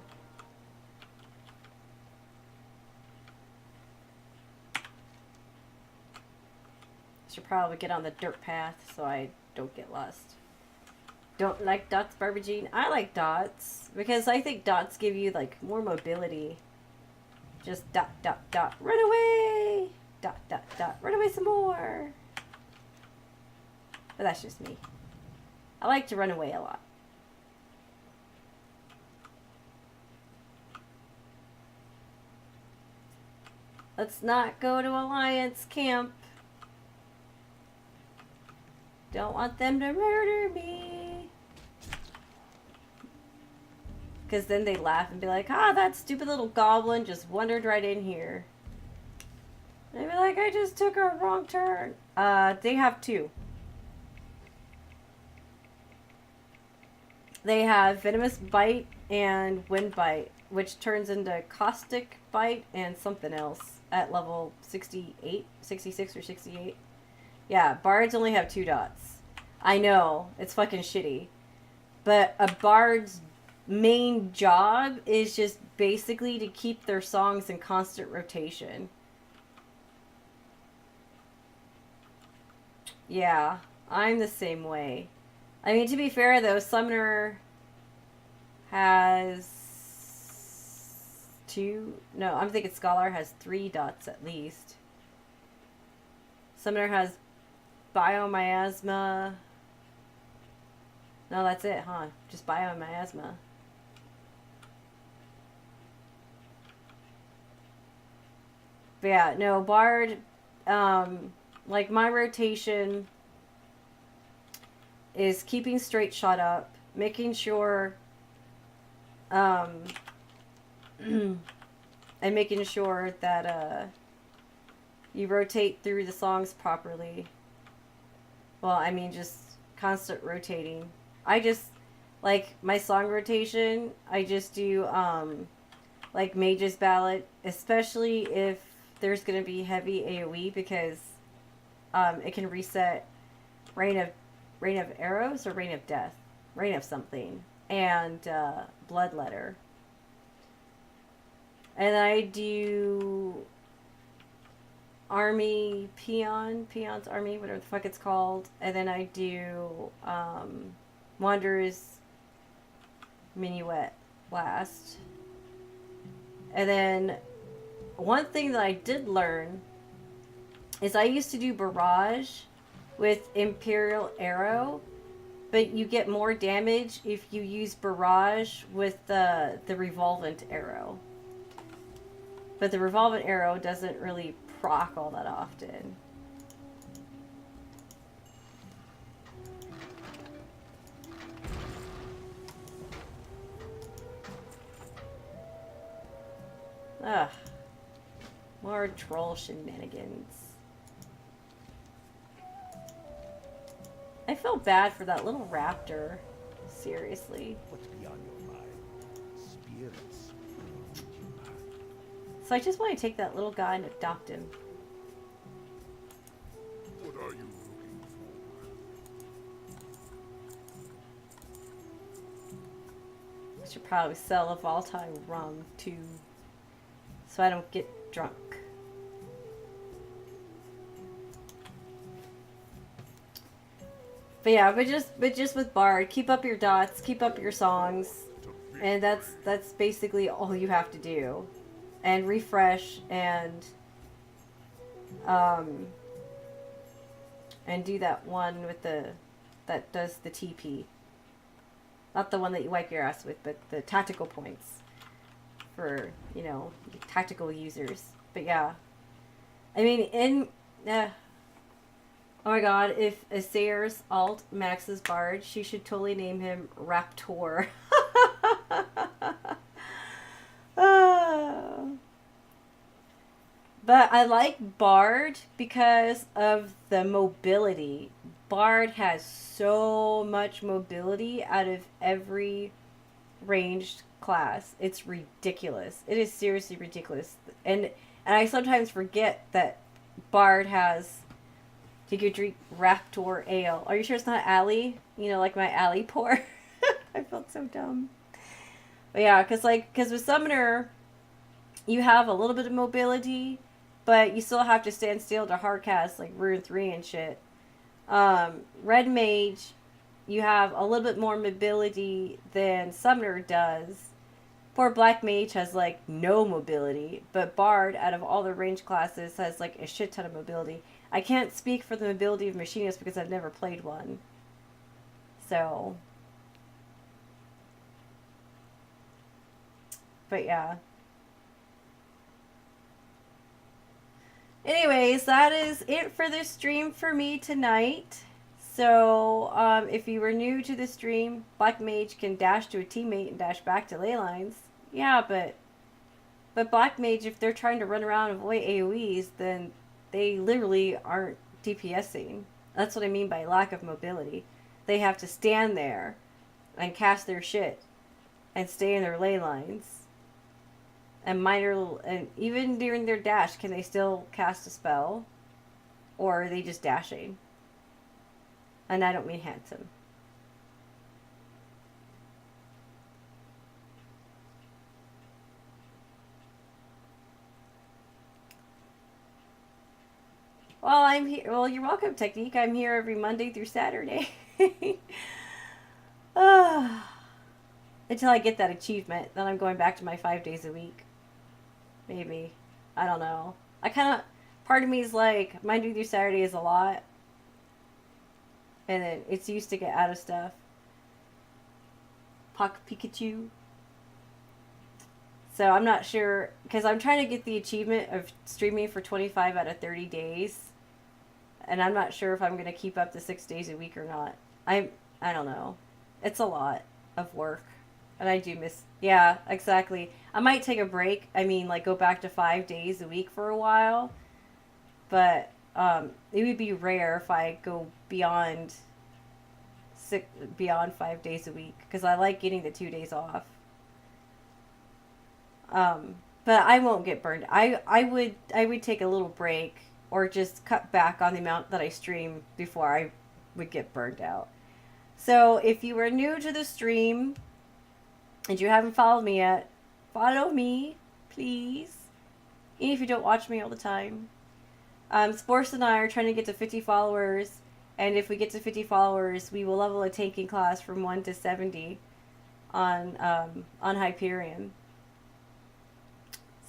Should probably get on the dirt path so I don't get lost. Don't like dots, Barbagine? I like dots because I think dots give you like more mobility. Just dot, dot, dot, run away! Dot, dot, dot, run away some more! But that's just me. I like to run away a lot. Let's not go to Alliance camp. Don't want them to murder me. Because then they laugh and be like, ah, that stupid little goblin just wandered right in here. And I'd be like, I just took a wrong turn. They have two. They have Venomous Bite and Wind Bite, which turns into Caustic Bite and something else at level 68, 66 or 68. Yeah, bards only have 2 dots. I know, it's fucking shitty. But a bard's main job is just basically to keep their songs in constant rotation. Yeah, I'm the same way. I mean, to be fair though, Summoner has 2... No, I'm thinking Scholar has 3 dots at least. Summoner has Biomiasma. No, that's it, huh? Just Biomiasma. But yeah, no, Bard, like my rotation is keeping straight shot up, making sure, and making sure that, you rotate through the songs properly. Well, I mean, just constant rotating. I just, like, my song rotation, I just do, like, Mage's Ballad, especially if there's going to be heavy AoE, because, it can reset Rain of Arrows or Rain of Death? Rain of something. And, Bloodletter. And I do Army Peon's Army, whatever the fuck it's called. And then I do, Wanderer's Minuet last. And then one thing that I did learn is I used to do Barrage with Imperial Arrow, but you get more damage if you use Barrage with the Revolvent Arrow. But the Revolvent Arrow doesn't really proc all that often. Ugh. More troll shenanigans. I feel bad for that little raptor. Seriously. What's beyond your mind? Spirits will lead you back. So I just want to take that little guy and adopt him. What are you looking for? I should probably sell a volatile rum too, so I don't get drunk. But yeah, but just with Bard, keep up your dots, keep up your songs, and that's basically all you have to do, and refresh and do that one with that does the TP. Not the one that you wipe your ass with, but the tactical points for, you know, tactical users. But yeah, I mean, oh my god, if a Sayer's alt maxes Bard, she should totally name him Raptor. But I like Bard because of the mobility. Bard has so much mobility out of every ranged class. It's ridiculous. It is seriously ridiculous. And I sometimes forget that Bard has... You could drink Raptor Ale. Are you sure it's not Alley? You know, like my Alley pour. I felt so dumb. But yeah, because with Summoner, you have a little bit of mobility, but you still have to stand still to hardcast like Rune 3 and shit. Red Mage, you have a little bit more mobility than Summoner does. Poor Black Mage has like no mobility, but Bard, out of all the range classes, has like a shit ton of mobility. I can't speak for the mobility of Machinists because I've never played one. So. But yeah. Anyways, that is it for this stream for me tonight. So, if you were new to the stream, Black Mage can dash to a teammate and dash back to ley lines. Yeah, but Black Mage, if they're trying to run around and avoid AoEs, then they literally aren't DPSing. That's what I mean by lack of mobility. They have to stand there and cast their shit and stay in their ley lines. And even during their dash, can they still cast a spell? Or are they just dashing? And I don't mean handsome. Well, I'm here. Well, you're welcome, Technique. I'm here every Monday through Saturday. Until I get that achievement. Then I'm going back to my 5 days a week. Maybe. I don't know. Part of me is like, Monday through Saturday is a lot. And then it's used to get out of stuff. Pikachu. So I'm not sure, because I'm trying to get the achievement of streaming for 25 out of 30 days. And I'm not sure if I'm going to keep up the 6 days a week or not. I don't know. It's a lot of work. And I do miss, yeah, exactly. I might take a break. I mean, like, go back to 5 days a week for a while. But it would be rare if I go beyond 5 days a week, because I like getting the 2 days off. But I won't get burned. I would take a little break or just cut back on the amount that I stream before I would get burned out. So if you are new to the stream and you haven't followed me yet, follow me, please. Even if you don't watch me all the time. Sports and I are trying to get to 50 followers, and if we get to 50 followers, we will level a tanking class from 1 to 70 on Hyperion.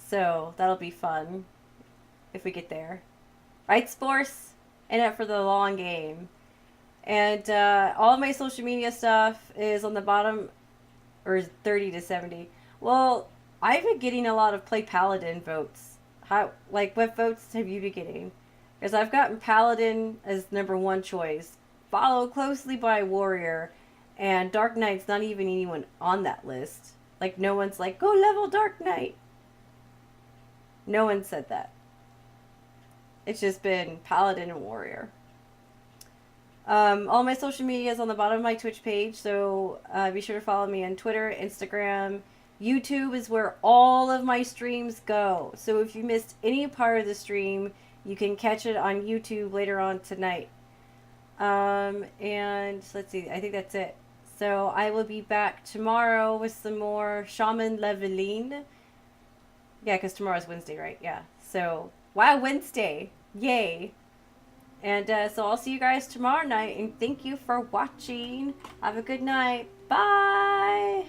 So that'll be fun if we get there. Right, Sports? In it for the long game. And all of my social media stuff is on the bottom, or 30 to 70. Well, I've been getting a lot of Play Paladin votes. What votes have you been getting? Because I've gotten Paladin as #1 choice, followed closely by Warrior, and Dark Knight's not even anyone on that list. Like, no one's like, go level Dark Knight. No one said that. It's just been Paladin and Warrior. All my social media is on the bottom of my Twitch page, so be sure to follow me on Twitter, Instagram. YouTube is where all of my streams go. So if you missed any part of the stream, you can catch it on YouTube later on tonight. And let's see, I think that's it. So I will be back tomorrow with some more Shaman leveling. Yeah, because tomorrow's Wednesday, right? Yeah. So, wow, Wednesday. Yay. And so I'll see you guys tomorrow night. And thank you for watching. Have a good night. Bye.